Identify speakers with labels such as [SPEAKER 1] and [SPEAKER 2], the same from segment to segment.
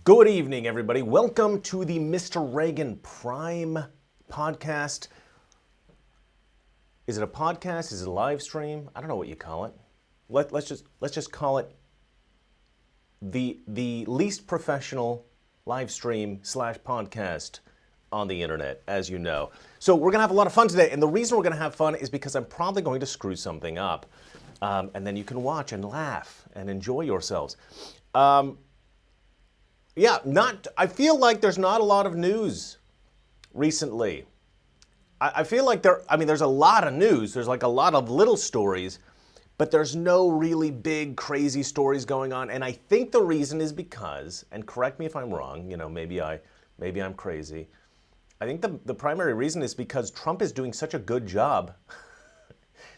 [SPEAKER 1] Good evening, everybody. Welcome to the Mr. Reagan Prime podcast. Is it a podcast? Is it a live stream? I don't know what you call it. Let's just call it the least professional live stream / podcast on the internet, as you know. So we're gonna have a lot of fun today, and the reason we're gonna have fun is because I'm probably going to screw something up, and then you can watch and laugh and enjoy yourselves. I feel like there's not a lot of news recently. I feel like there's a lot of news. There's like a lot of little stories, but there's no really big, crazy stories going on. And I think the reason is because, and correct me if I'm wrong, maybe I'm crazy. I think the primary reason is because Trump is doing such a good job.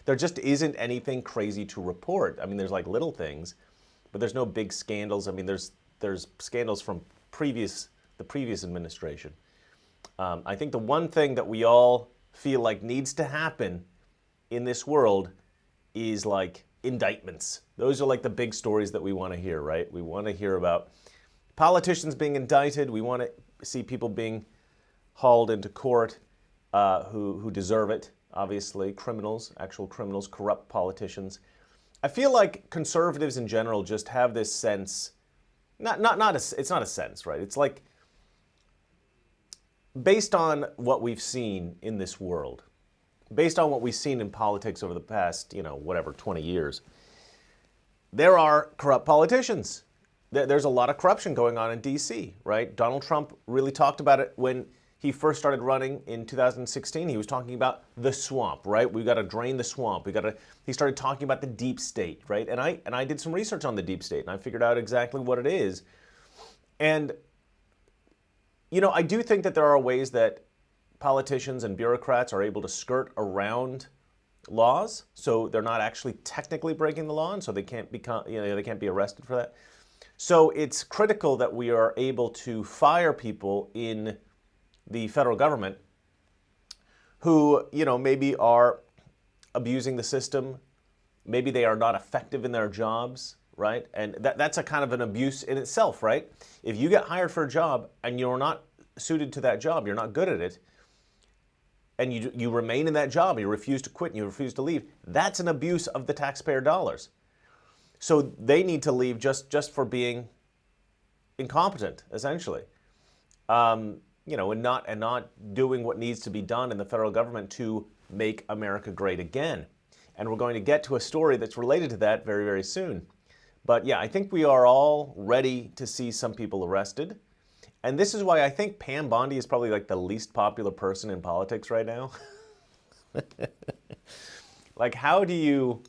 [SPEAKER 1] There just isn't anything crazy to report. I mean, there's like little things, but there's no big scandals. I mean, there's scandals from the previous administration. I think the one thing that we all feel like needs to happen in this world is like indictments. Those are like the big stories that we want to hear, right? We want to hear about politicians being indicted. We want to see people being hauled into court who deserve it, obviously. Criminals, actual criminals, corrupt politicians. I feel like conservatives in general just have this sense, it's not a sense, right? It's like, based on what we've seen in this world, based on what we've seen in politics over the past, 20 years, there are corrupt politicians. There's a lot of corruption going on in D.C., right? Donald Trump really talked about it when he first started running in 2016. He was talking about the swamp, right? We got to drain the swamp. He started talking about the deep state, right? And I did some research on the deep state, and I figured out exactly what it is. And I do think that there are ways that politicians and bureaucrats are able to skirt around laws, so they're not actually technically breaking the law, and so they can't they can't be arrested for that. So it's critical that we are able to fire people in the federal government who, maybe are abusing the system, maybe they are not effective in their jobs, right? And that's a kind of an abuse in itself, right? If you get hired for a job and you're not suited to that job, you're not good at it, and you remain in that job, you refuse to quit, and you refuse to leave, that's an abuse of the taxpayer dollars. So they need to leave just for being incompetent, essentially. And not doing what needs to be done in the federal government to make America great again. And we're going to get to a story that's related to that very, very soon. But yeah, I think we are all ready to see some people arrested. And this is why I think Pam Bondi is probably like the least popular person in politics right now. Like, how do you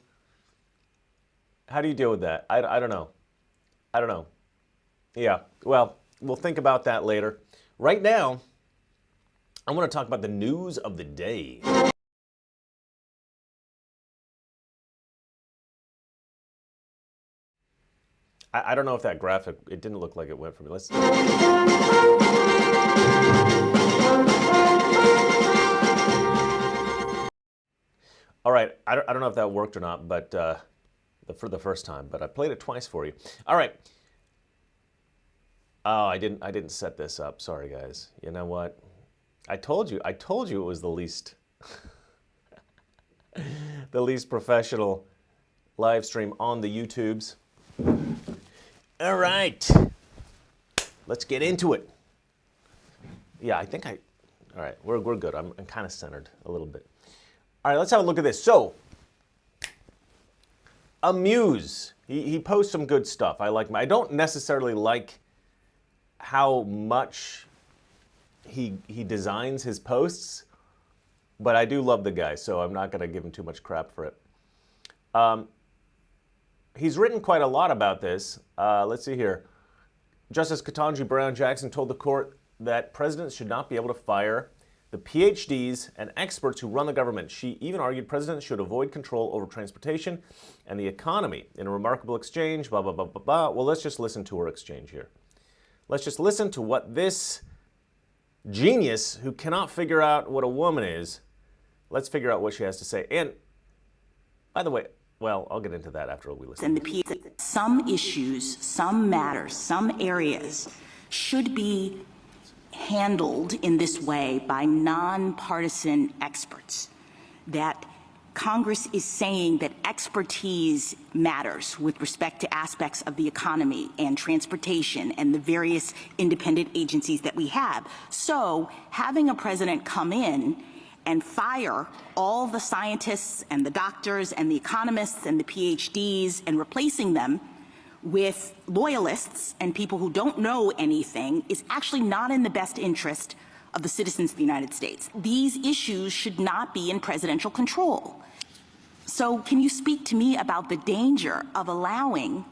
[SPEAKER 1] deal with that? I don't know. I don't know. Yeah, well, we'll think about that later. Right now, I want to talk about the news of the day. I don't know if that graphic, it didn't look like it went for me. Let's. All right, I don't know if that worked or not, but for the first time, but I played it twice for you. All right. Oh, I didn't set this up. Sorry, guys. You know what? I told you it was the least the least professional live stream on the YouTubes. All right. Let's get into it. Yeah, all right, we're good. I'm kind of centered a little bit. All right, let's have a look at this. So, Amuse. He posts some good stuff. I don't necessarily like how much he designs his posts, but I do love the guy, so I'm not going to give him too much crap for it. He's written quite a lot about this. Let's see here. Justice Ketanji Brown Jackson told the court that presidents should not be able to fire the PhDs and experts who run the government. She even argued presidents should avoid control over transportation and the economy. In a remarkable exchange, blah, blah, blah, blah, blah. Well, let's just listen to her exchange here. Let's just listen to what this genius who cannot figure out what a woman is, let's figure out what she has to say. And by the way, well, I'll get into that after we listen.
[SPEAKER 2] And some issues, some matters, some areas should be handled in this way by nonpartisan experts, that Congress is saying that expertise matters with respect to aspects of the economy and transportation and the various independent agencies that we have. So having a president come in and fire all the scientists and the doctors and the economists and the PhDs and replacing them with loyalists and people who don't know anything is actually not in the best interest of the citizens of the United States. These issues should not be in presidential control. So can you speak to me about the danger of allowing,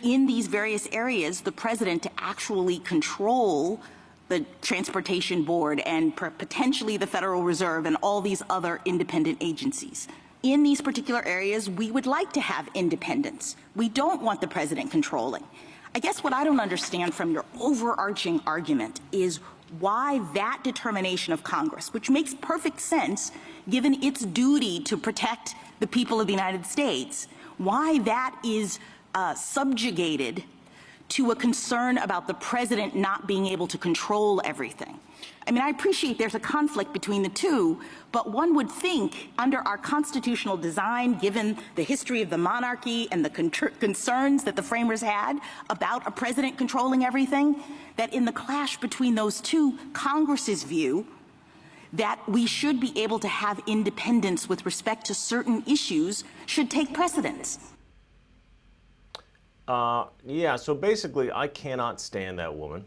[SPEAKER 2] in these various areas, the president to actually control the Transportation Board and potentially the Federal Reserve and all these other independent agencies? In these particular areas, we would like to have independence. We don't want the president controlling. I guess what I don't understand from your overarching argument is why that determination of Congress, which makes perfect sense given its duty to protect the people of the United States, why that is subjugated to a concern about the president not being able to control everything. I mean, I appreciate there's a conflict between the two, but one would think under our constitutional design, given the history of the monarchy and the concerns that the framers had about a president controlling everything, that in the clash between those two, Congress's view that we should be able to have independence with respect to certain issues should take precedence.
[SPEAKER 1] Yeah, so basically, I cannot stand that woman.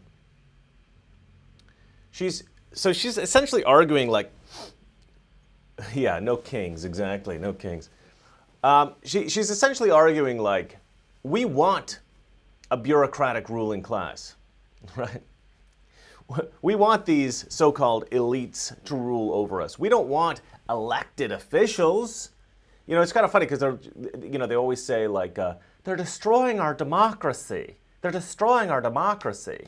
[SPEAKER 1] She's essentially arguing like, yeah, no kings, exactly, no kings. She's essentially arguing like, we want a bureaucratic ruling class, right? We want these so-called elites to rule over us. We don't want elected officials. You know, it's kind of funny because they always say like, they're destroying our democracy. They're destroying our democracy.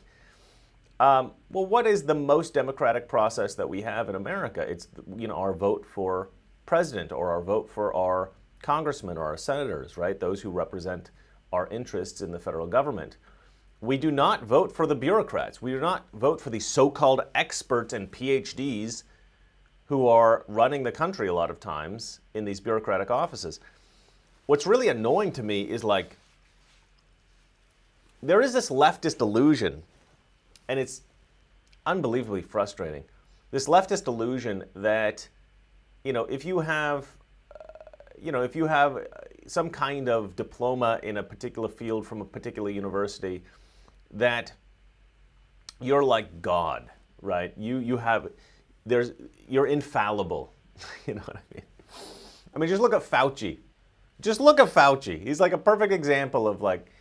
[SPEAKER 1] Well, what is the most democratic process that we have in America? It's, our vote for president or our vote for our congressmen or our senators, right? Those who represent our interests in the federal government. We do not vote for the bureaucrats. We do not vote for the so-called experts and PhDs who are running the country a lot of times in these bureaucratic offices. What's really annoying to me is like, there is this leftist illusion, and it's unbelievably frustrating. This leftist illusion that, if you have some kind of diploma in a particular field from a particular university, that you're like God, right? You're infallible. You know what I mean? I mean, just look at Fauci. Just look at Fauci. He's like a perfect example of like,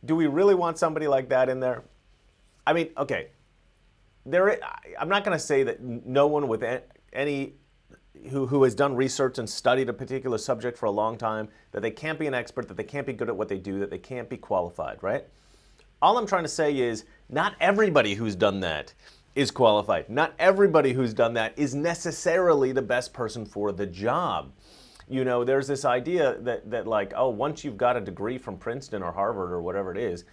[SPEAKER 1] do we really want somebody like that in there? I mean, okay, I'm not going to say that no one with any who has done research and studied a particular subject for a long time, that they can't be an expert, that they can't be good at what they do, that they can't be qualified, right? All I'm trying to say is not everybody who's done that is qualified. Not everybody who's done that is necessarily the best person for the job. There's this idea that like, oh, once you've got a degree from Princeton or Harvard or whatever it is,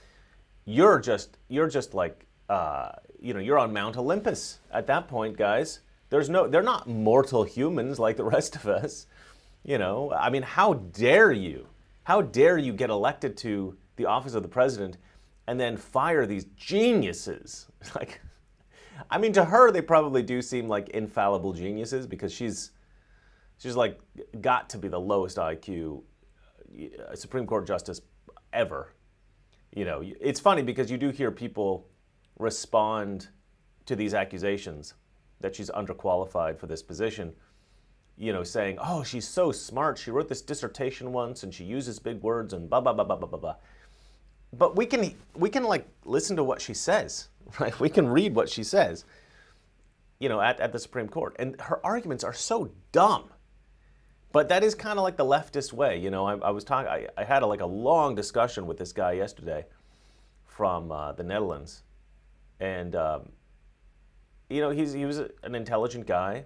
[SPEAKER 1] you're just like, you're on Mount Olympus at that point, guys. They're not mortal humans like the rest of us. I mean, how dare you? How dare you get elected to the office of the president and then fire these geniuses? Like, I mean, to her, they probably do seem like infallible geniuses because she's like got to be the lowest IQ Supreme Court justice ever. It's funny because you do hear people respond to these accusations that she's underqualified for this position, saying, oh, she's so smart. She wrote this dissertation once and she uses big words and blah, blah, blah, blah, blah, blah, blah. But we can like listen to what she says, right? We can read what she says, at the Supreme Court. And her arguments are so dumb. But that is kind of like the leftist way. I had a long discussion with this guy yesterday from the Netherlands. And, he was an intelligent guy,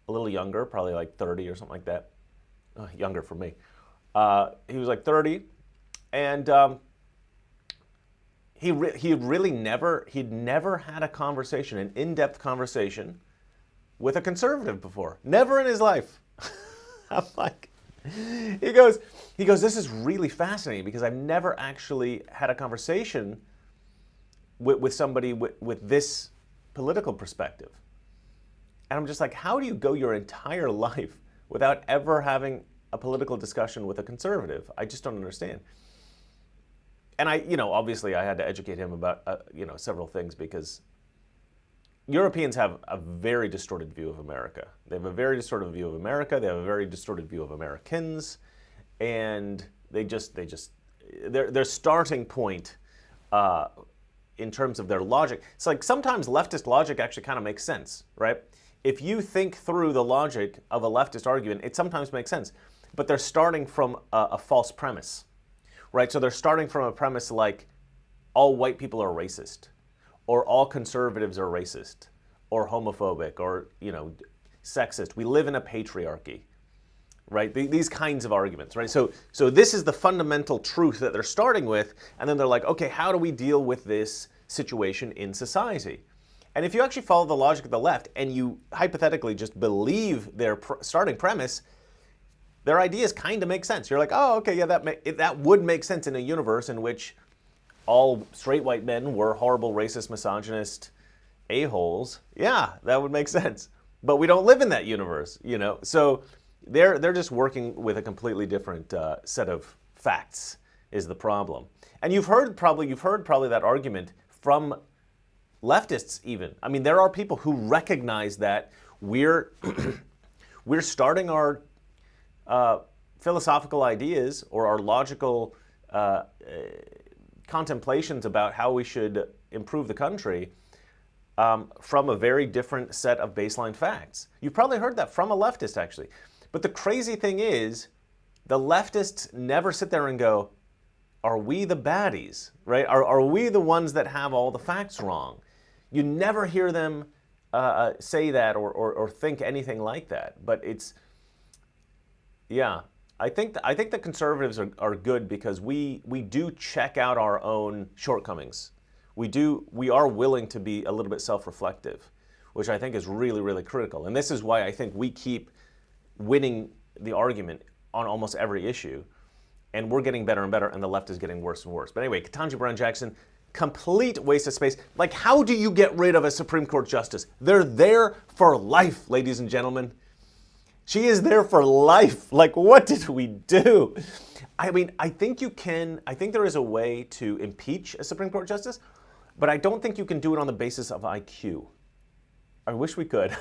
[SPEAKER 1] a little younger, probably like 30 or something like that. Younger for me. He was like 30. And, he'd never had a conversation, an in-depth conversation with a conservative before. Never in his life. I'm like, he goes, this is really fascinating because I've never actually had a conversation with somebody with this political perspective. And I'm just like, how do you go your entire life without ever having a political discussion with a conservative? I just don't understand. And obviously I had to educate him about, several things because Europeans have a very distorted view of America. They have a very distorted view of America. They have a very distorted view of Americans, and their starting point in terms of their logic. It's like sometimes leftist logic actually kind of makes sense, right? If you think through the logic of a leftist argument, it sometimes makes sense, but they're starting from a false premise, right? So they're starting from a premise like all white people are racist, or all conservatives are racist, or homophobic, or sexist. We live in a patriarchy, right? These kinds of arguments, right? So this is the fundamental truth that they're starting with, and then they're like, okay, how do we deal with this situation in society? And if you actually follow the logic of the left, and you hypothetically just believe their starting premise, their ideas kind of make sense. You're like, oh, okay, yeah, that would make sense in a universe in which all straight white men were horrible, racist, misogynist a-holes. Yeah, that would make sense. But we don't live in that universe, So they're just working with a completely different set of facts is the problem. And you've heard probably that argument from leftists even. I mean, there are people who recognize that we're starting our philosophical ideas or our logical contemplations about how we should improve the country from a very different set of baseline facts. You've probably heard that from a leftist, actually. But the crazy thing is, the leftists never sit there and go, are we the baddies, right? Are we the ones that have all the facts wrong? You never hear them say that or think anything like that. But it's, yeah. I think the conservatives are good because we do check out our own shortcomings. We are willing to be a little bit self-reflective, which I think is really, really critical. And this is why I think we keep winning the argument on almost every issue, and we're getting better and better, and the left is getting worse and worse. But anyway, Ketanji Brown Jackson, complete waste of space. Like, how do you get rid of a Supreme Court justice? They're there for life, ladies and gentlemen. She is there for life. Like, what did we do? I mean, I think there is a way to impeach a Supreme Court justice, but I don't think you can do it on the basis of IQ. I wish we could.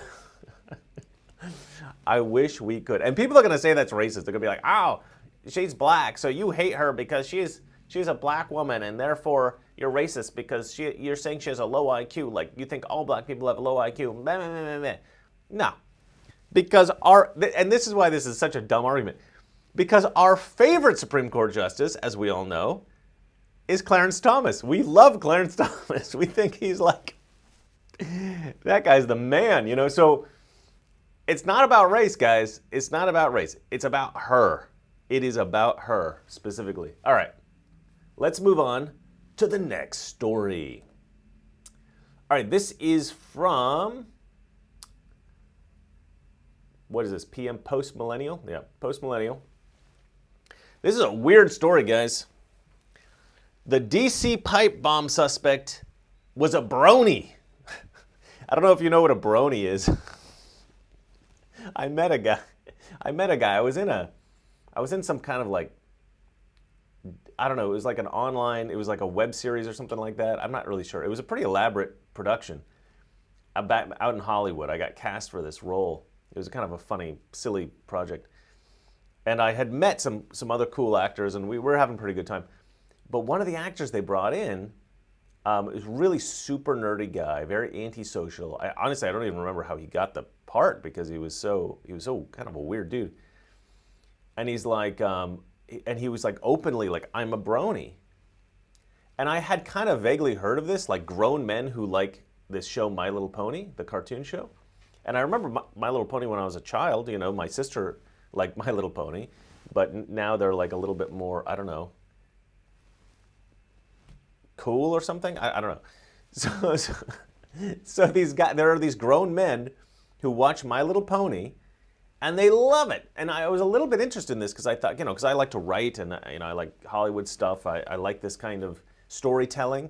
[SPEAKER 1] I wish we could. And people are going to say that's racist. They're going to be like, oh, she's black, so you hate her because she's a black woman, and therefore you're racist because you're saying she has a low IQ. Like, you think all black people have a low IQ. Blah, blah, blah, blah. No. Because and this is why this is such a dumb argument, because our favorite Supreme Court justice, as we all know, is Clarence Thomas. We love Clarence Thomas. We think he's like, that guy's the man, So it's not about race, guys. It's not about race. It's about her. It is about her specifically. All right, let's move on to the next story. All right, this is from... what is this, PM Post Millennial? Yeah, Post Millennial. This is a weird story, guys. The DC pipe bomb suspect was a brony. I don't know if you know what a brony is. I met a guy. I was in some kind of like, I don't know, it was like it was like a web series or something like that. I'm not really sure. It was a pretty elaborate production. Out in Hollywood, I got cast for this role. It was kind of a funny, silly project. And I had met some other cool actors, and we were having a pretty good time. But one of the actors they brought in was a really super nerdy guy, very antisocial. Honestly, I don't even remember how he got the part because he was so kind of a weird dude. And he's like, and he was like openly like, I'm a brony. And I had kind of vaguely heard of this, like grown men who like this show My Little Pony, the cartoon show. And I remember My Little Pony when I was a child. My sister liked My Little Pony, but now they're like a little bit more, I don't know, cool or something. I don't know. So these guys, there are these grown men who watch My Little Pony, and they love it. And I was a little bit interested in this because I thought, because I like to write and I like Hollywood stuff. I like this kind of storytelling,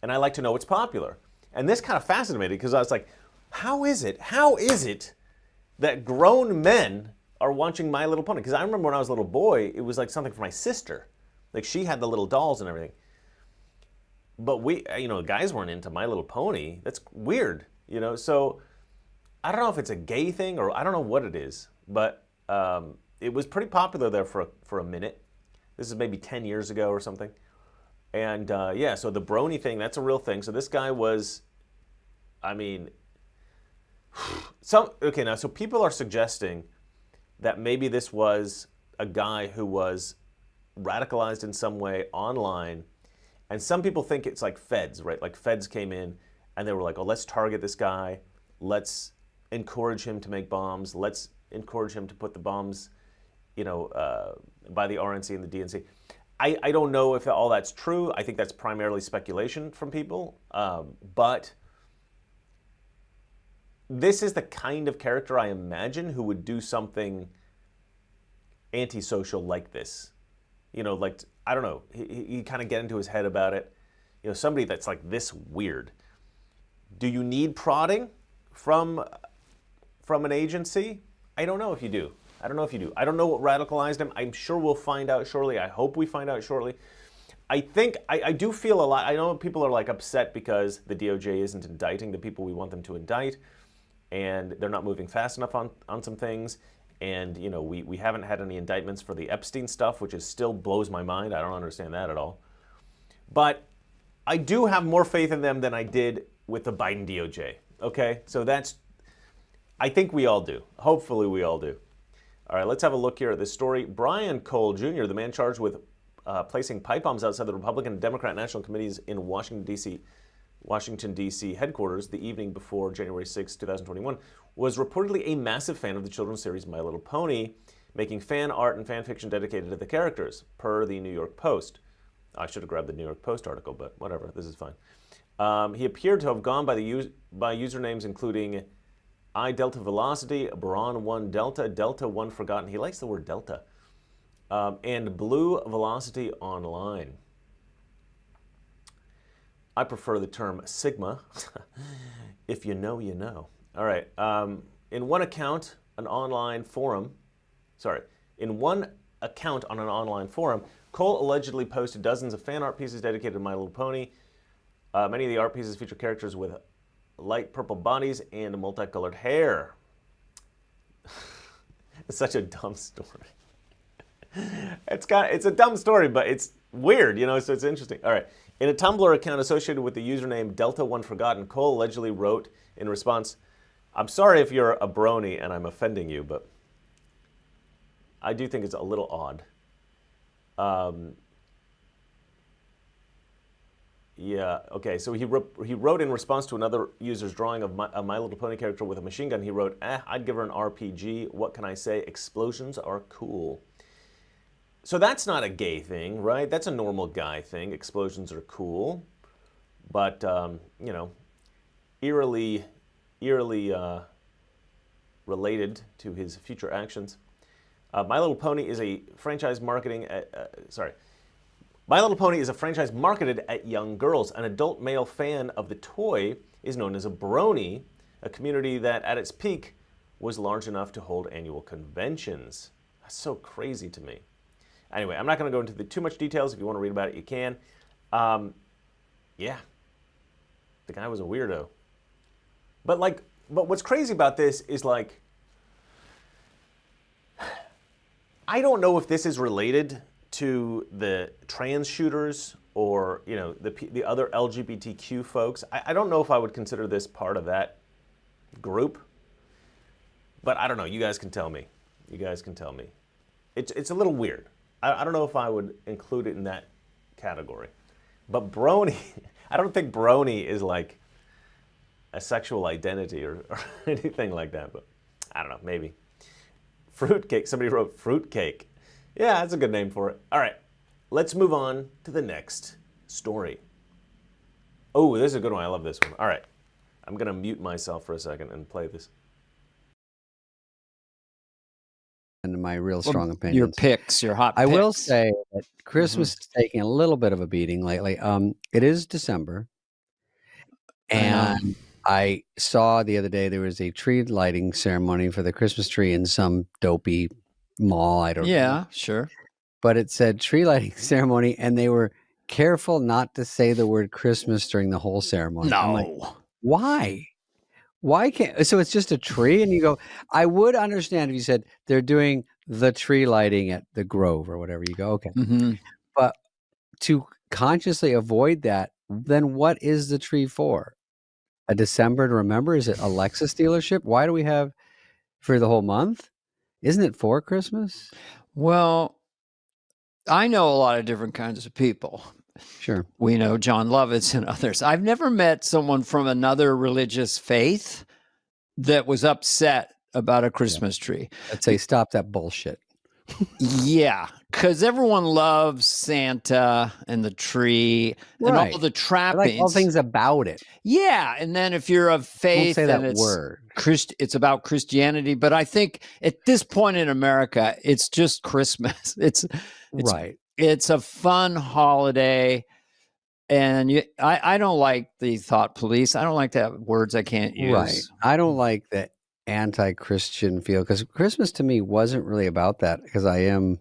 [SPEAKER 1] and I like to know what's popular. And this kind of fascinated me because I was like, how is it that grown men are watching My Little Pony? Because I remember when I was a little boy, it was like something for my sister. Like she had the little dolls and everything. But we, guys weren't into My Little Pony. That's weird, So I don't know if it's a gay thing or I don't know what it is. But it was pretty popular there for a minute. This is maybe 10 years ago or something. And so the brony thing, that's a real thing. So this guy was, so people are suggesting that maybe this was a guy who was radicalized in some way online. And some people think it's like feds, right? Like feds came in and they were like, oh, let's target this guy. Let's encourage him to make bombs. Let's encourage him to put the bombs, by the RNC and the DNC. I don't know if all that's true. I think that's primarily speculation from people. But this is the kind of character I imagine who would do something antisocial like this. Like, I don't know, he kind of get into his head about it. Somebody that's like this weird. Do you need prodding from an agency? I don't know if you do. I don't know what radicalized him. I'm sure we'll find out shortly. I hope we find out shortly. I think, I do feel a lot, I know people are like upset because the DOJ isn't indicting the people we want them to indict, and they're not moving fast enough on some things. And, we haven't had any indictments for the Epstein stuff, which still blows my mind. I don't understand that at all. But I do have more faith in them than I did with the Biden DOJ. Okay? So I think we all do. Hopefully we all do. All right, let's have a look here at this story. Brian Cole Jr., the man charged with placing pipe bombs outside the Republican and Democrat National Committees in Washington, D.C. headquarters the evening before January 6, 2021, was reportedly a massive fan of the children's series My Little Pony, making fan art and fan fiction dedicated to the characters, per the New York Post. I should have grabbed the New York Post article, but whatever, this is fine. He appeared to have gone by usernames including I Delta Velocity, Baron 1 Delta, Delta 1 Forgotten. He likes the word Delta. And Blue Velocity Online. I prefer the term Sigma. If you know, you know. All right. In one account on an online forum, Cole allegedly posted dozens of fan art pieces dedicated to My Little Pony. Many of the art pieces feature characters with light purple bodies and multicolored hair. It's such a dumb story. It's a dumb story, but it's weird, so it's interesting. All right. In a Tumblr account associated with the username Delta1Forgotten, Cole allegedly wrote in response, I'm sorry if you're a brony and I'm offending you, but I do think it's a little odd. Yeah, okay, so he wrote in response to another user's drawing of a My Little Pony character with a machine gun, he wrote, I'd give her an RPG. What can I say? Explosions are cool. So that's not a gay thing, right? That's a normal guy thing. Explosions are cool. But, eerily related to his future actions. My Little Pony is a franchise My Little Pony is a franchise marketed at young girls. An adult male fan of the toy is known as a brony, a community that at its peak was large enough to hold annual conventions. That's so crazy to me. Anyway, I'm not going to go into too much details. If you want to read about it, you can. Yeah, the guy was a weirdo. But what's crazy about this is I don't know if this is related to the trans shooters or the other LGBTQ folks. I don't know if I would consider this part of that group. But I don't know. You guys can tell me. It's a little weird. I don't know if I would include it in that category. But brony, I don't think brony is like a sexual identity or anything like that. But I don't know, maybe. Fruitcake, somebody wrote fruitcake. Yeah, that's a good name for it. All right, let's move on to the next story. Oh, this is a good one. I love this one. All right. I'm going to mute myself for a second and play this.
[SPEAKER 3] And my real strong
[SPEAKER 4] Your
[SPEAKER 3] opinions.
[SPEAKER 4] picks, your hot picks.
[SPEAKER 3] I will say that Christmas is taking a little bit of a beating lately. It is December, and I saw the other day there was a tree lighting ceremony for the Christmas tree in some dopey mall. I don't know.
[SPEAKER 4] Yeah, sure.
[SPEAKER 3] But it said tree lighting ceremony, and they were careful not to say the word Christmas during the whole ceremony. I'm like,
[SPEAKER 4] No.
[SPEAKER 3] why? Why can't? So it's just a tree, and you go. I would understand if you said they're doing the tree lighting at the Grove or whatever. You go, okay.
[SPEAKER 4] Mm-hmm.
[SPEAKER 3] But to consciously avoid that, then what is the tree for? A December to remember? Is it a Lexus dealership? Why do we have for the whole month? Isn't it for Christmas?
[SPEAKER 4] Well, I know a lot of different kinds of people.
[SPEAKER 3] Sure.
[SPEAKER 4] We know John Lovitz and others. I've never met someone from another religious faith that was upset about a Christmas tree.
[SPEAKER 3] I'd say stop that bullshit.
[SPEAKER 4] Yeah, because everyone loves Santa and the tree and all the
[SPEAKER 3] I
[SPEAKER 4] trappings.
[SPEAKER 3] like all things about it.
[SPEAKER 4] Yeah, and then if you're of faith,
[SPEAKER 3] say that
[SPEAKER 4] and it's
[SPEAKER 3] word.
[SPEAKER 4] It's about Christianity. But I think at this point in America, it's just Christmas. It's
[SPEAKER 3] Right.
[SPEAKER 4] It's a fun holiday, and I don't like the thought police. I don't like that words I can't use.
[SPEAKER 3] Right. I don't like the anti-Christian feel because Christmas to me wasn't really about that because I am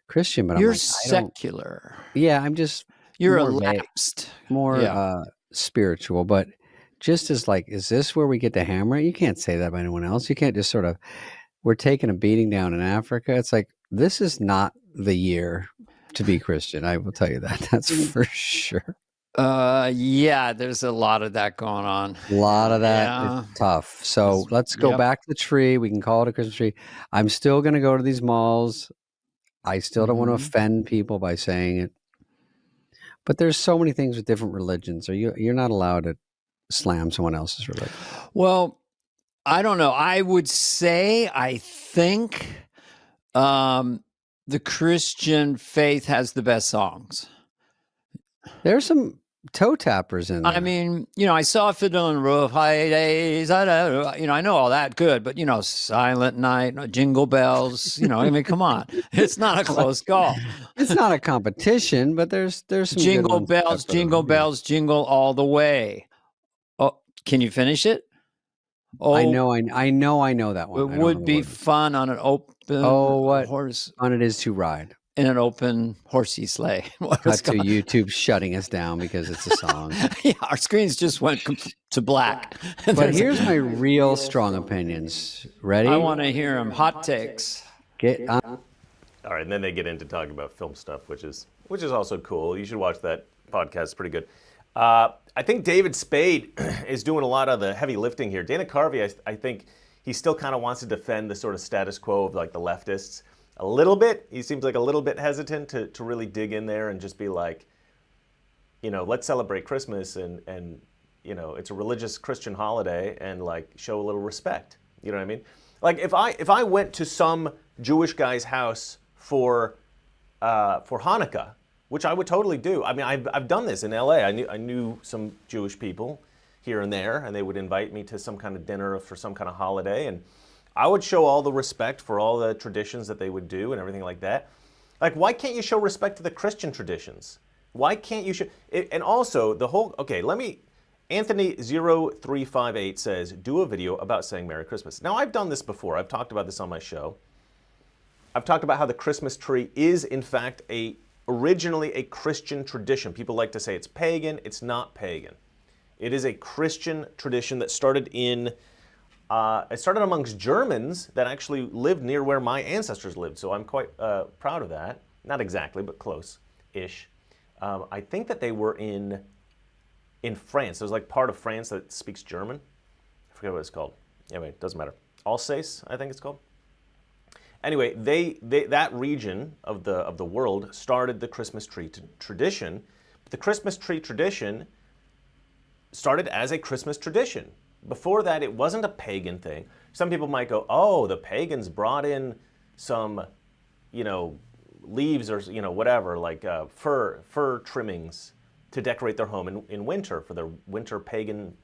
[SPEAKER 3] Christian, but
[SPEAKER 4] You're
[SPEAKER 3] I'm like, I don't.
[SPEAKER 4] secular.
[SPEAKER 3] Yeah, I'm just
[SPEAKER 4] You're
[SPEAKER 3] more vague,
[SPEAKER 4] elapsed.
[SPEAKER 3] more spiritual, but just as like, is this where we get to hammer it? You can't say that about anyone else. You can't just sort of, we're taking a beating down in Africa. It's like, this is not the year to be Christian. I will tell you that. That's for sure.
[SPEAKER 4] Yeah, there's a lot of that going on.
[SPEAKER 3] A lot of that
[SPEAKER 4] Yeah.
[SPEAKER 3] is tough. So let's go back to the tree. We can call it a Christmas tree. I'm still going to go to these malls. I still don't want to offend people by saying it. But there's so many things with different religions. You're not allowed to slam someone else's religion.
[SPEAKER 4] Well, I don't know. I would say I think the Christian faith has the best songs.
[SPEAKER 3] There's some toe tappers in there.
[SPEAKER 4] I mean, I saw Fiddle on the Roof, High Days, I know all that good, but, Silent Night, Jingle Bells, I mean, come on. It's not a close call.
[SPEAKER 3] It's not a competition, but there's some
[SPEAKER 4] Jingle
[SPEAKER 3] good ones
[SPEAKER 4] bells,
[SPEAKER 3] that
[SPEAKER 4] jingle bells, jingle all the way. Oh, can you finish it? Oh,
[SPEAKER 3] I know that one.
[SPEAKER 4] it
[SPEAKER 3] I don't know
[SPEAKER 4] would
[SPEAKER 3] the
[SPEAKER 4] be
[SPEAKER 3] words.
[SPEAKER 4] fun on an open
[SPEAKER 3] what
[SPEAKER 4] horse
[SPEAKER 3] fun it is to ride.
[SPEAKER 4] in an open horsey sleigh. What
[SPEAKER 3] Cut
[SPEAKER 4] was
[SPEAKER 3] to
[SPEAKER 4] going-
[SPEAKER 3] YouTube shutting us down because it's a song.
[SPEAKER 4] Yeah, our screens just went to black.
[SPEAKER 3] But here's my real strong opinions. Ready?
[SPEAKER 4] I want to hear them. Hot takes.
[SPEAKER 3] Get on.
[SPEAKER 1] All right, and then they get into talking about film stuff, which is also cool. You should watch that podcast; it's pretty good. I think David Spade is doing a lot of the heavy lifting here. Dana Carvey, I think he still kind of wants to defend the sort of status quo of like the leftists a little bit. He seems like a little bit hesitant to really dig in there and just be like, let's celebrate Christmas and it's a religious Christian holiday and like show a little respect. You know what I mean? Like if I went to some Jewish guy's house for Hanukkah, which I would totally do. I mean, I've done this in LA. I knew some Jewish people here and there, and they would invite me to some kind of dinner for some kind of holiday, and I would show all the respect for all the traditions that they would do and everything like that. Like, why can't you show respect to the Christian traditions? Why can't you show? And also, Anthony0358 says, do a video about saying Merry Christmas. Now, I've done this before. I've talked about this on my show. I've talked about how the Christmas tree is, in fact, originally a Christian tradition. People like to say it's pagan. It's not pagan. It is a Christian tradition that started amongst Germans that actually lived near where my ancestors lived. So I'm quite proud of that. Not exactly, but close-ish. I think that they were in France. There's like part of France that speaks German. I forget what it's called. Anyway, it doesn't matter. Alsace, I think it's called. Anyway, that region of the world started the Christmas tree tradition. The Christmas tree tradition started as a Christmas tradition. Before that, it wasn't a pagan thing. Some people might go, oh, the pagans brought in some, leaves or, whatever, like fur trimmings to decorate their home in winter for their winter pagan,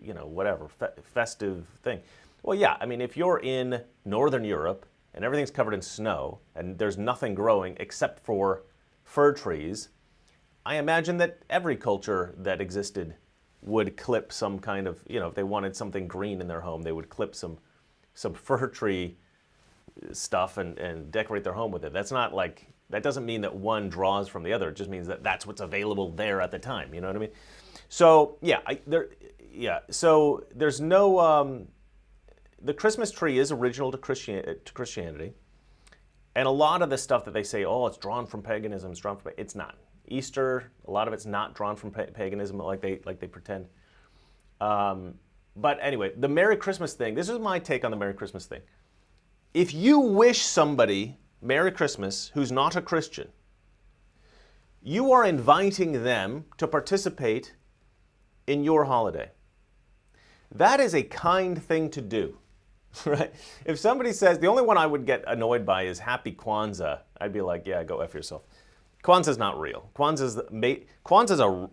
[SPEAKER 1] whatever, festive thing. Well, yeah, I mean, if you're in Northern Europe and everything's covered in snow and there's nothing growing except for fir trees, I imagine that every culture that existed would clip some kind of, if they wanted something green in their home, they would clip some fir tree stuff and decorate their home with it. That's not like, that doesn't mean that one draws from the other. It just means that that's what's available there at the time. You know what I mean? So so there's no, the Christmas tree is original to Christianity. And a lot of the stuff that they say, oh, it's drawn from paganism, it's not. Easter, a lot of it's not drawn from paganism like they pretend. But anyway, the Merry Christmas thing, this is my take on the Merry Christmas thing. If you wish somebody Merry Christmas who's not a Christian, you are inviting them to participate in your holiday. That is a kind thing to do, right? If somebody says, the only one I would get annoyed by is Happy Kwanzaa, I'd be like, yeah, go F yourself. Kwanzaa's not real. Kwanzaa's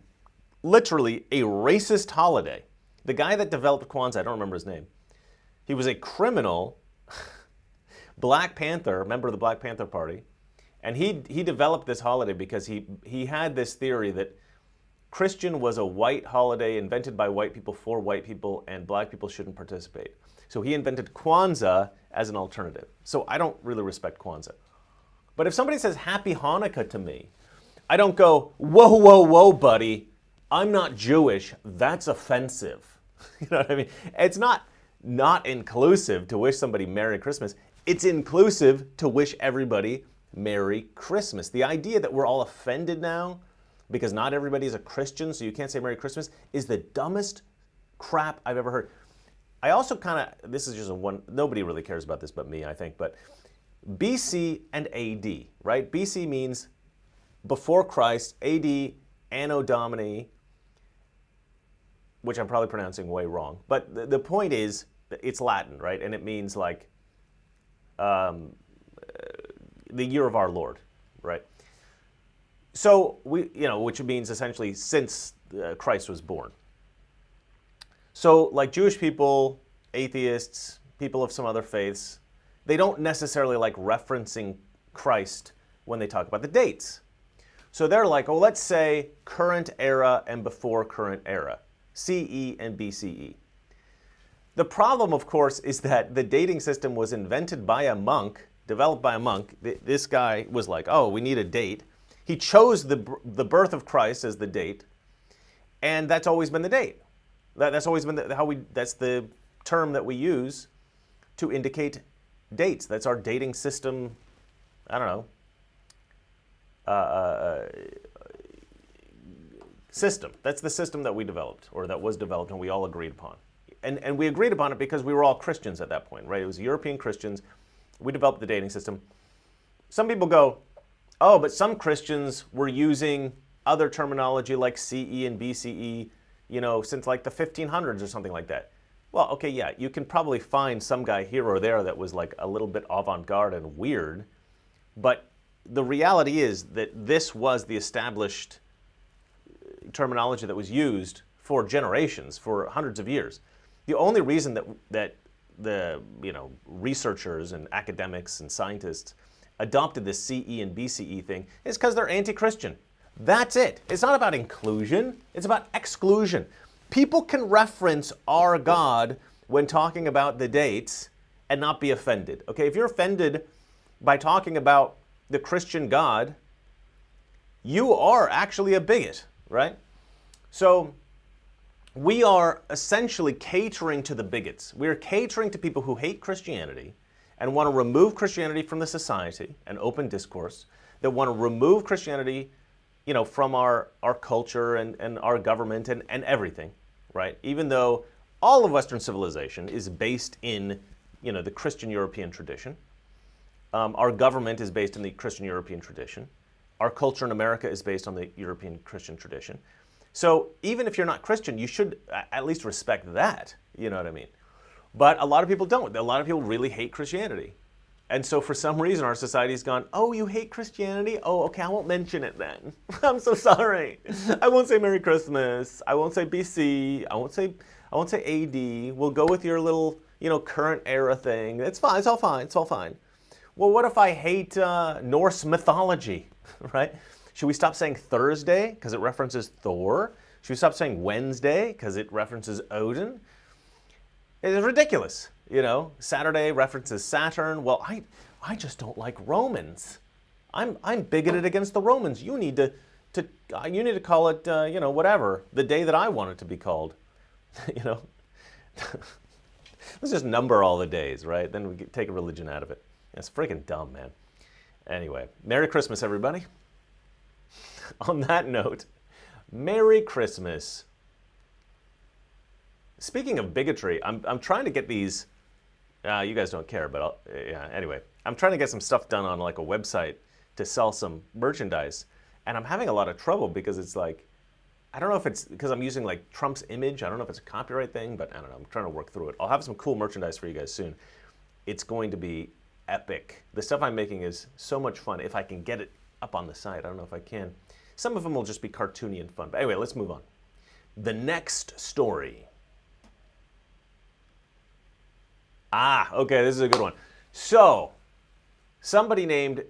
[SPEAKER 1] literally a racist holiday. The guy that developed Kwanzaa, I don't remember his name, he was a criminal Black Panther, member of the Black Panther Party, and he developed this holiday because he had this theory that Christian was a white holiday invented by white people for white people, and black people shouldn't participate. So he invented Kwanzaa as an alternative. So I don't really respect Kwanzaa. But if somebody says Happy Hanukkah to me, I don't go, whoa, whoa, whoa, buddy, I'm not Jewish, that's offensive. You know what I mean? It's not inclusive to wish somebody Merry Christmas. It's inclusive to wish everybody Merry Christmas. The idea that we're all offended now because not everybody is a Christian, so you can't say Merry Christmas, is the dumbest crap I've ever heard. I also this is just nobody really cares about this but me, I think, but BC and AD, right? BC means before Christ, AD, Anno Domini, which I'm probably pronouncing way wrong. But the point is, it's Latin, right? And it means like the year of our Lord, right? So which means essentially since Christ was born. So like Jewish people, atheists, people of some other faiths, they don't necessarily like referencing Christ when they talk about the dates. So they're like, oh, let's say current era and before current era, CE and BCE. The problem, of course, is that the dating system was invented by a monk, developed by a monk. This guy was like, oh, we need a date. He chose the birth of Christ as the date, and that's always been the date. That's always been that's the term that we use to indicate dates. That's our dating system. I don't know. System. That's the system that we developed, or that was developed, and we all agreed upon. And we agreed upon it because we were all Christians at that point, right? It was European Christians. We developed the dating system. Some people go, oh, but some Christians were using other terminology like CE and BCE, since like the 1500s or something like that. Well, okay, yeah, you can probably find some guy here or there that was like a little bit avant-garde and weird, but the reality is that this was the established terminology that was used for generations, for hundreds of years. The only reason that the researchers and academics and scientists adopted this CE and BCE thing is because they're anti-Christian. That's it. It's not about inclusion. It's about exclusion. People can reference our God when talking about the dates and not be offended. Okay, if you're offended by talking about the Christian God, you are actually a bigot, right? So we are essentially catering to the bigots. We are catering to people who hate Christianity and want to remove Christianity from the society and open discourse, that want to remove Christianity, from our culture and our government and everything, right? Even though all of Western civilization is based in, the Christian European tradition. Our government is based in the Christian European tradition. Our culture in America is based on the European Christian tradition. So even if you're not Christian, you should at least respect that, you know what I mean? But a lot of people don't. A lot of people really hate Christianity. And so for some reason our society's gone, oh, you hate Christianity? Oh, okay, I won't mention it then. I'm so sorry. I won't say Merry Christmas. I won't say BC. I won't say AD. We'll go with your little, current era thing. It's fine. It's all fine. It's all fine. Well, what if I hate Norse mythology, right? Should we stop saying Thursday because it references Thor? Should we stop saying Wednesday because it references Odin? It's ridiculous. Saturday references Saturn. Well, I just don't like Romans. I'm bigoted against the Romans. You need to call it whatever, the day that I want it to be called. Let's just number all the days, right? Then we take a religion out of it. That's freaking dumb, man. Anyway, Merry Christmas, everybody. On that note, Merry Christmas. Speaking of bigotry, I'm trying to get these. You guys don't care, but anyway, I'm trying to get some stuff done on like a website to sell some merchandise, and I'm having a lot of trouble because it's like, I don't know if it's because I'm using like Trump's image. I don't know if it's a copyright thing, but I don't know. I'm trying to work through it. I'll have some cool merchandise for you guys soon. It's going to be epic. The stuff I'm making is so much fun. If I can get it up on the site, I don't know if I can. Some of them will just be cartoony and fun. But anyway, let's move on. The next story. Okay, this is a good one. So, somebody named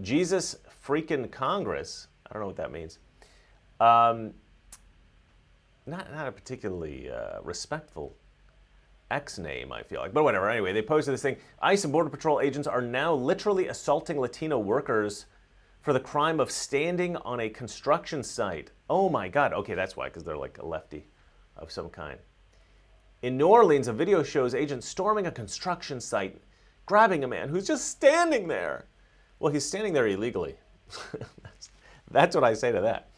[SPEAKER 1] Jesus freaking Congress, I don't know what that means, not a particularly respectful X name, I feel like, but whatever. Anyway, they posted this thing. ICE and Border Patrol agents are now literally assaulting Latino workers for the crime of standing on a construction site. Oh my God. Okay, that's why, because they're like a lefty of some kind. In New Orleans, a video shows agents storming a construction site, grabbing a man who's just standing there. Well, he's standing there illegally. That's what I say to that.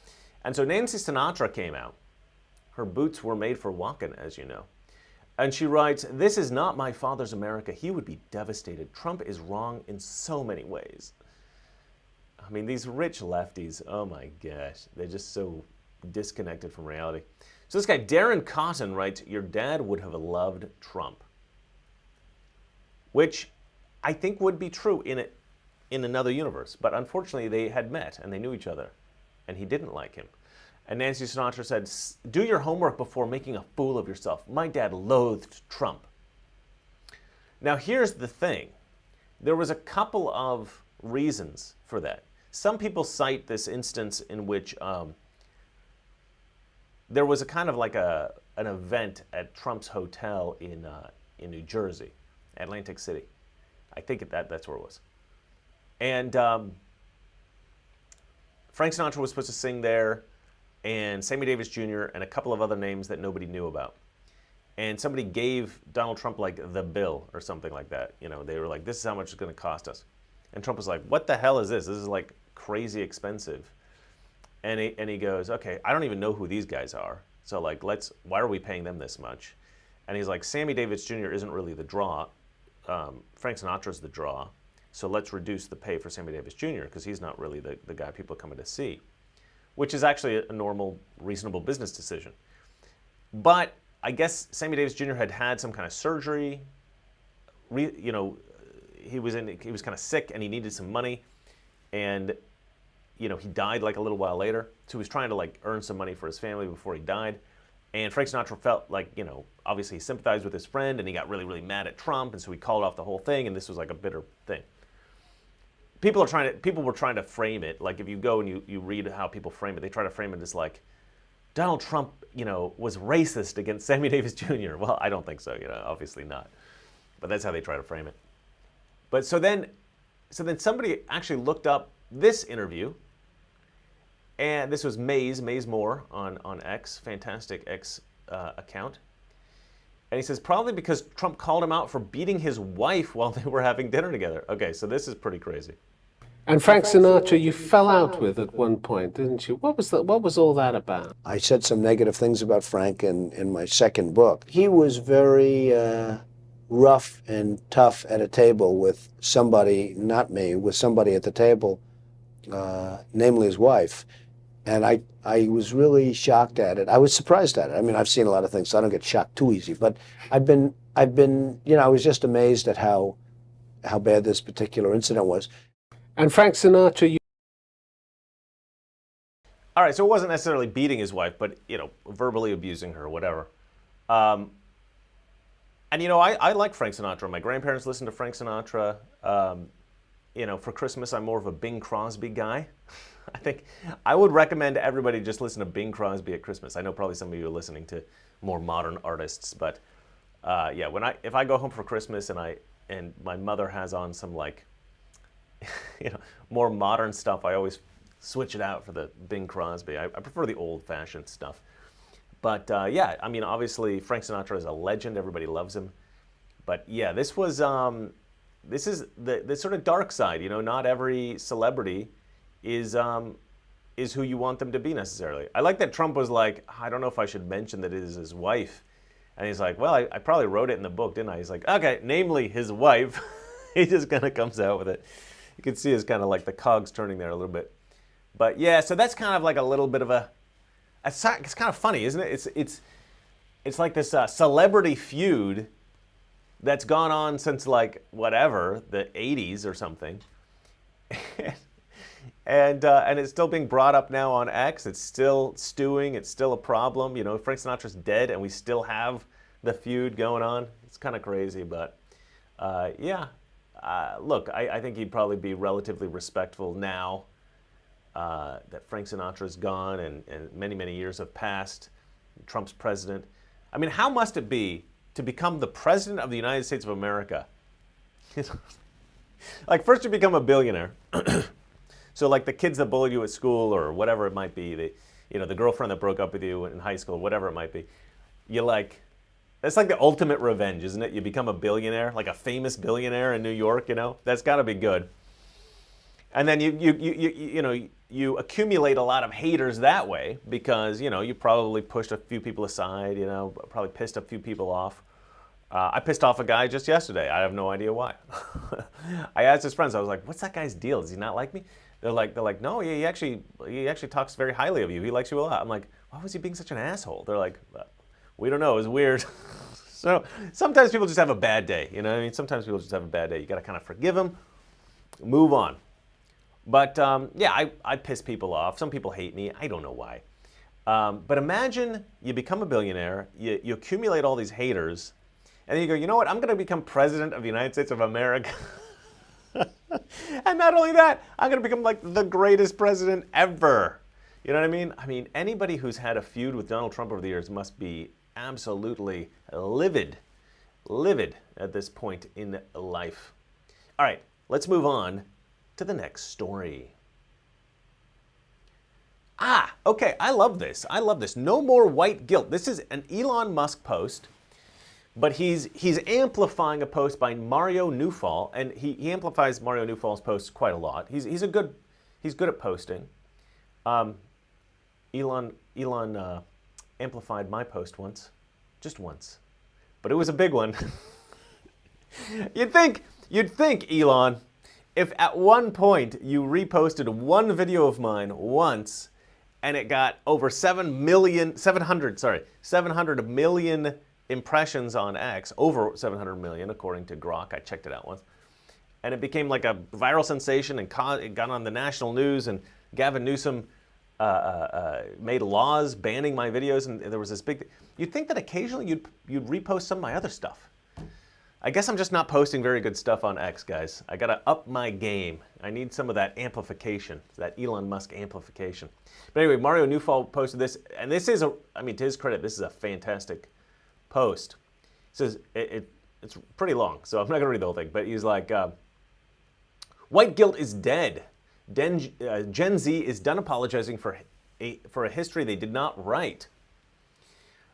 [SPEAKER 1] And so Nancy Sinatra came out. Her boots were made for walking, as you know. And she writes, "This is not my father's America. He would be devastated. Trump is wrong in so many ways." I mean, these rich lefties, oh my gosh, they're just so disconnected from reality. So this guy, Darren Cotton, writes, "Your dad would have loved Trump." Which I think would be true in another universe. But unfortunately, they had met and they knew each other. And he didn't like him. And Nancy Sinatra said, "Do your homework before making a fool of yourself. My dad loathed Trump." Now, here's the thing. There was a couple of reasons for that. Some people cite this instance in which there was a kind of like an event at Trump's hotel in New Jersey, Atlantic City. I think that's where it was. And Frank Sinatra was supposed to sing there, and Sammy Davis Jr., and a couple of other names that nobody knew about. And somebody gave Donald Trump like the bill or something like that. They were like, "This is how much it's going to cost us." And Trump was like, "What the hell is this? This is like crazy expensive." And he goes, "Okay, I don't even know who these guys are. So like, why are we paying them this much?" And he's like, "Sammy Davis Jr. isn't really the draw. Frank Sinatra's the draw. So let's reduce the pay for Sammy Davis Jr. because he's not really the guy people are coming to see," which is actually a normal, reasonable business decision. But I guess Sammy Davis Jr. had some kind of surgery. He was kind of sick and he needed some money, and he died like a little while later. So he was trying to like earn some money for his family before he died. And Frank Sinatra felt like, obviously he sympathized with his friend, and he got really, really mad at Trump, and so he called off the whole thing, and this was like a bitter thing. People were trying to frame it, like if you go and you read how people frame it, they try to frame it as like, Donald Trump, was racist against Sammy Davis Jr. Well, I don't think so, obviously not. But that's how they try to frame it. But so then somebody actually looked up this interview, and this was Maze Moore on X, fantastic X account. And he says, probably because Trump called him out for beating his wife while they were having dinner together. Okay, so this is pretty crazy.
[SPEAKER 5] And Frank Sinatra, you fell out with at one point, didn't you? What was all that about?
[SPEAKER 6] I said some negative things about Frank in my second book. He was very rough and tough at a table with somebody, not me, with somebody at the table, namely his wife. And I was really shocked at it. I was surprised at it. I mean, I've seen a lot of things, so I don't get shocked too easy. But I've been I've been, I was just amazed at how bad this particular incident was.
[SPEAKER 5] And Frank Sinatra,
[SPEAKER 1] All right, so it wasn't necessarily beating his wife, but verbally abusing her, or whatever. And I like Frank Sinatra. My grandparents listened to Frank Sinatra. For Christmas, I'm more of a Bing Crosby guy. I think I would recommend everybody just listen to Bing Crosby at Christmas. I know probably some of you are listening to more modern artists, but if I go home for Christmas and my mother has on some more modern stuff, I always switch it out for the Bing Crosby. I prefer the old-fashioned stuff. But obviously Frank Sinatra is a legend. Everybody loves him. But yeah, this is the sort of dark side. Not every celebrity is who you want them to be necessarily. I like that Trump was like, I don't know if I should mention that it is his wife. And he's like, well, I probably wrote it in the book, didn't I? He's like, okay, namely his wife. He just kind of comes out with it. You can see it's kind of like the cogs turning there a little bit. But yeah, so that's kind of like a little bit of it's kind of funny, isn't it? It's like this celebrity feud that's gone on since the 80s or something. And it's still being brought up now on X. It's still stewing. It's still a problem. Frank Sinatra's dead, and we still have the feud going on. It's kind of crazy, but look, I think he'd probably be relatively respectful now that Frank Sinatra's gone and many, many years have passed. Trump's president. I mean, how must it be to become the president of the United States of America? First you become a billionaire. So the kids that bullied you at school or whatever it might be, the girlfriend that broke up with you in high school, whatever it might be, that's like the ultimate revenge, isn't it? You become a billionaire, like a famous billionaire in New York, That's got to be good. And then you accumulate a lot of haters that way because, you probably pushed a few people aside, probably pissed a few people off. I pissed off a guy just yesterday. I have no idea why. I asked his friends, I was like, what's that guy's deal? Does he not like me? They're like, no, he actually talks very highly of you. He likes you a lot. I'm like, why was he being such an asshole? They're like, we don't know. It was weird. So sometimes people just have a bad day. You know what I mean? Sometimes people just have a bad day. You got to kind of forgive them, move on. But I piss people off. Some people hate me. I don't know why. But imagine you become a billionaire, you accumulate all these haters, and then you go, you know what? I'm going to become president of the United States of America. And not only that, I'm going to become the greatest president ever. You know what I mean? I mean, anybody who's had a feud with Donald Trump over the years must be absolutely livid at this point in life. All right, let's move on to the next story. Okay, I love this. No more white guilt. This is an Elon Musk post, but he's amplifying a post by Mario Newfall, and he amplifies Mario Newfall's posts quite a lot. He's good at posting. Elon amplified my post once, just once, but it was a big one. You'd think, Elon, if at one point you reposted one video of mine once and it got over 700 million impressions on X, over 700 million according to Grok, I checked it out once, and it became like a viral sensation and it got on the national news, and Gavin Newsom made laws banning my videos, and there was this big... You'd think that occasionally you'd repost some of my other stuff. I guess I'm just not posting very good stuff on X, guys. I gotta up my game. I need some of that amplification, that Elon Musk amplification. But anyway, Mario Newfall posted this, and this is to his credit, this is a fantastic post. It says, it's pretty long, so I'm not gonna read the whole thing, but he's like, white guilt is dead. Gen Z is done apologizing for a history they did not write.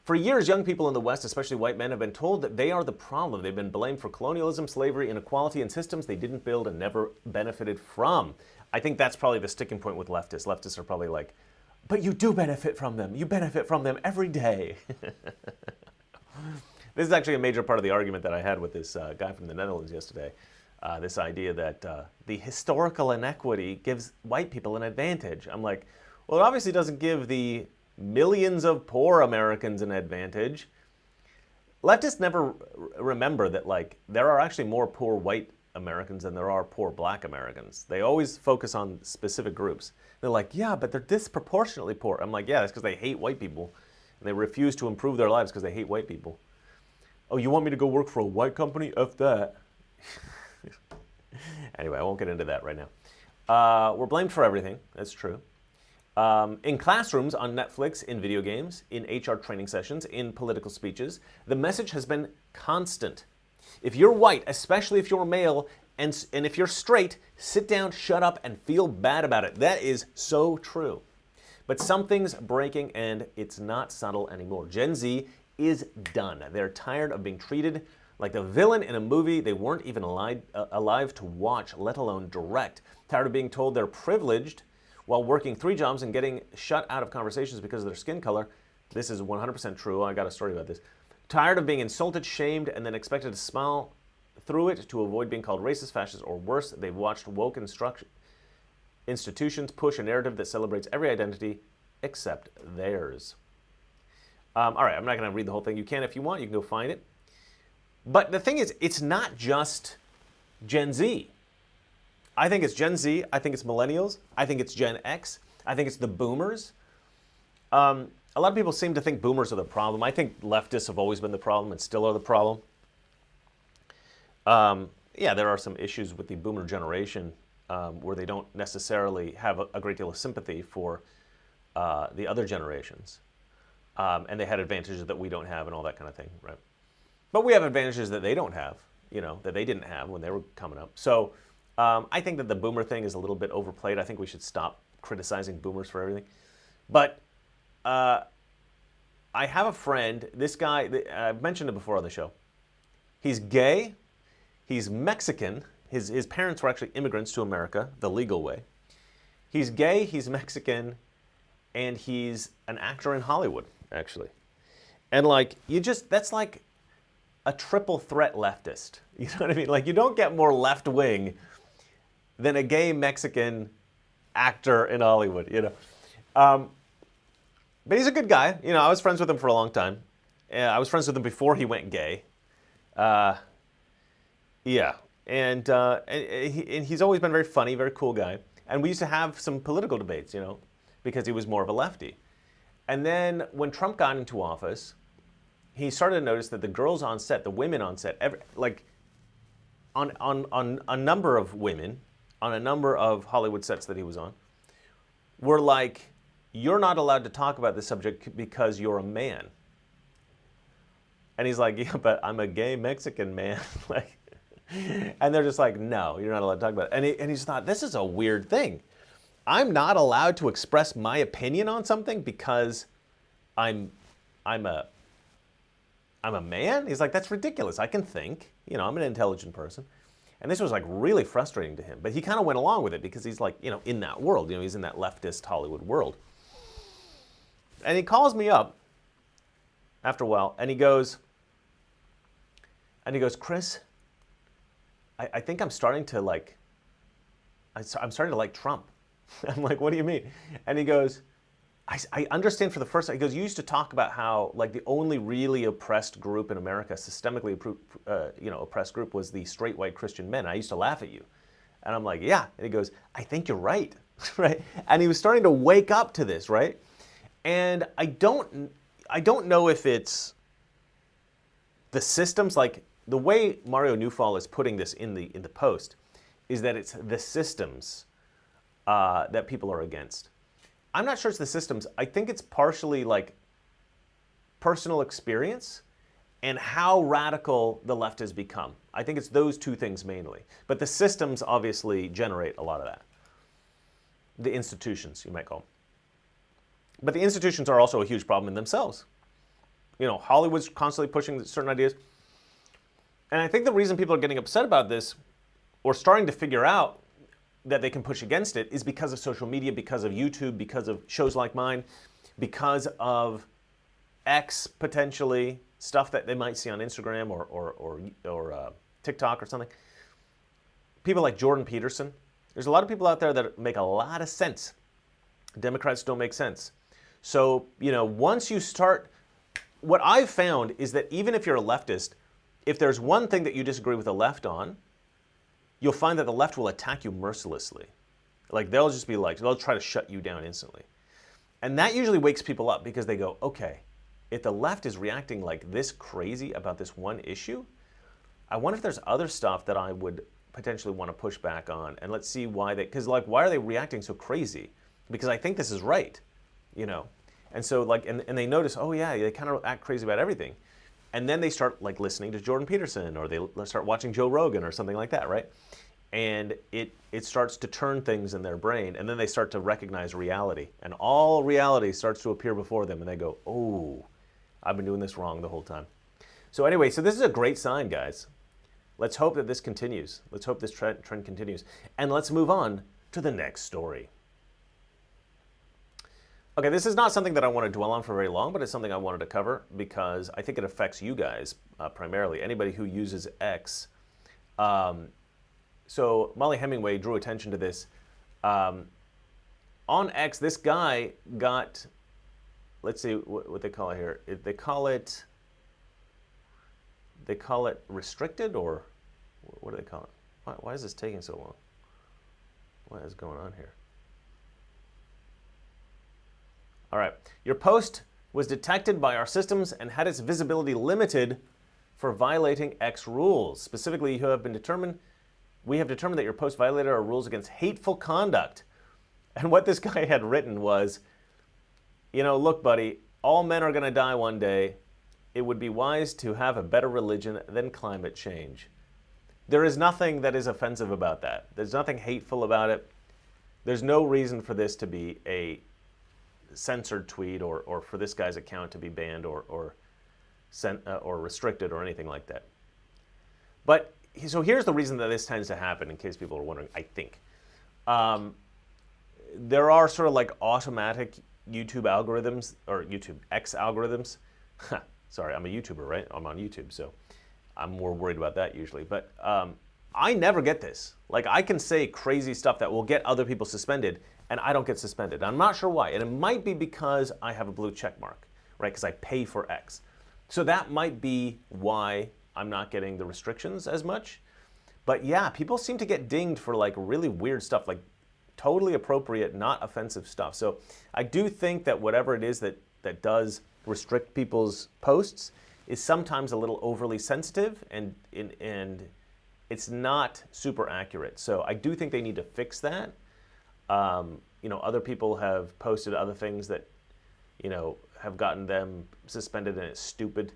[SPEAKER 1] For years, young people in the West, especially white men, have been told that they are the problem. They've been blamed for colonialism, slavery, inequality, and systems they didn't build and never benefited from. I think that's probably the sticking point with leftists. Leftists are probably like, but you do benefit from them. You benefit from them every day. This is actually a major part of the argument that I had with this guy from the Netherlands yesterday. This idea that the historical inequity gives white people an advantage. I'm like, well, it obviously doesn't give the millions of poor Americans an advantage. leftists never remember that, like, there are actually more poor white Americans than there are poor black Americans. They always focus on specific groups. They're like, yeah, but they're disproportionately poor. I'm like, yeah, that's because they hate white people. And they refuse to improve their lives because they hate white people. Oh, you want me to go work for a white company? F that. Anyway, I won't get into that right now. We're blamed for everything. That's true. In classrooms, on Netflix, in video games, in HR training sessions, in political speeches, the message has been constant. If you're white, especially if you're male, and if you're straight, sit down, shut up, and feel bad about it. That is so true. But something's breaking, and it's not subtle anymore. Gen Z is done. They're tired of being treated like the villain in a movie they weren't even alive to watch, let alone direct. Tired of being told they're privileged while working 3 jobs and getting shut out of conversations because of their skin color. This is 100% true. I got a story about this. Tired of being insulted, shamed, and then expected to smile through it to avoid being called racist, fascist, or worse. They've watched woke institutions push a narrative that celebrates every identity except theirs. All right, I'm not going to read the whole thing. You can if you want. You can go find it. But the thing is, it's not just Gen Z. I think it's Gen Z. I think it's millennials. I think it's Gen X. I think it's the boomers. A lot of people seem to think boomers are the problem. I think leftists have always been the problem and still are the problem. Yeah, there are some issues with the boomer generation where they don't necessarily have a great deal of sympathy for the other generations. And they had advantages that we don't have and all that kind of thing, right? But we have advantages that they don't have, you know, that they didn't have when they were coming up. So I think that the boomer thing is a little bit overplayed. I think we should stop criticizing boomers for everything. But I have a friend, this guy, I've mentioned it before on the show. He's gay, he's Mexican, his parents were actually immigrants to America, the legal way. He's gay, he's Mexican, and he's an actor in Hollywood, actually. And like, that's like a triple threat leftist. You know what I mean? Like, you don't get more left wing than a gay Mexican actor in Hollywood, you know. But he's a good guy. You know, I was friends with him for a long time. I was friends with him before he went gay. Yeah. And he's always been very funny, very cool guy. And we used to have some political debates, you know, because he was more of a lefty. And then when Trump got into office, he started to notice that the girls on set, the women on set, on a number of women, on a number of Hollywood sets that he was on, were like, you're not allowed to talk about this subject because you're a man. And he's like, yeah, but I'm a gay Mexican man. Like, and they're just like, no, you're not allowed to talk about it. And he's thought, this is a weird thing. I'm not allowed to express my opinion on something because I'm a man? He's like, that's ridiculous. I can think. You know, I'm an intelligent person. And this was like really frustrating to him. But he kind of went along with it because he's like, you know, in that world. You know, he's in that leftist Hollywood world. And he calls me up after a while, and he goes, Chris, I think I'm starting to like, I'm starting to like Trump. I'm like, what do you mean? And he goes, I understand for the first time. He goes, you used to talk about how like the only really oppressed group in America, systemically oppressed group, was the straight white Christian men. I used to laugh at you. And I'm like, yeah. And he goes, I think you're right, right? And he was starting to wake up to this, right? And I don't know if it's the systems, like the way Mario Newfall is putting this in the post, is that it's the systems that people are against. I'm not sure it's the systems. I think it's partially like personal experience and how radical the left has become. I think it's those two things mainly. But the systems obviously generate a lot of that. The institutions, you might call them. But the institutions are also a huge problem in themselves. You know, Hollywood's constantly pushing certain ideas. And I think the reason people are getting upset about this, or starting to figure out that they can push against it, is because of social media, because of YouTube, because of shows like mine, because of X, potentially, stuff that they might see on Instagram or TikTok or something. People like Jordan Peterson. There's a lot of people out there that make a lot of sense. Democrats don't make sense. So, you know, once you start what I've found is that even if you're a leftist, if there's one thing that you disagree with the left on, you'll find that the left will attack you mercilessly. Like they'll just be like, they'll try to shut you down instantly. And that usually wakes people up because they go, okay, if the left is reacting like this crazy about this one issue, I wonder if there's other stuff that I would potentially want to push back on. And let's see why they, because like, why are they reacting so crazy? Because I think this is right, you know? And so like, and they notice, oh yeah, they kind of act crazy about everything. And then they start like listening to Jordan Peterson, or they start watching Joe Rogan or something like that, right? And it starts to turn things in their brain, and then they start to recognize reality. And all reality starts to appear before them, and they go, oh, I've been doing this wrong the whole time. So anyway, so this is a great sign, guys. Let's hope that this continues. Let's hope this trend continues. And let's move on to the next story. Okay, this is not something that I want to dwell on for very long, but it's something I wanted to cover because I think it affects you guys primarily, anybody who uses X. So Molly Hemingway drew attention to this. On X, this guy got, let's see what they call it here. They call it restricted, or what do they call it? Why is this taking so long? What is going on here? All right, your post was detected by our systems and had its visibility limited for violating X rules. Specifically, we have determined that your post violated our rules against hateful conduct. And what this guy had written was, you know, look, buddy, all men are going to die one day. It would be wise to have a better religion than climate change. There is nothing that is offensive about that. There's nothing hateful about it. There's no reason for this to be a censored tweet or for this guy's account to be banned or restricted or anything like that. But so here's the reason that this tends to happen, in case people are wondering, I think. There are sort of like automatic YouTube algorithms, or YouTube X algorithms. Sorry, I'm a YouTuber, right? I'm on YouTube, so I'm more worried about that usually. But I never get this. Like, I can say crazy stuff that will get other people suspended, and I don't get suspended. I'm not sure why. And it might be because I have a blue check mark, right? Because I pay for X. So that might be why I'm not getting the restrictions as much. But yeah, people seem to get dinged for like really weird stuff, like totally appropriate, not offensive stuff. So I do think that whatever it is that does restrict people's posts is sometimes a little overly sensitive and it's not super accurate. So I do think they need to fix that. You know, other people have posted other things that, you know, have gotten them suspended, and it's stupid.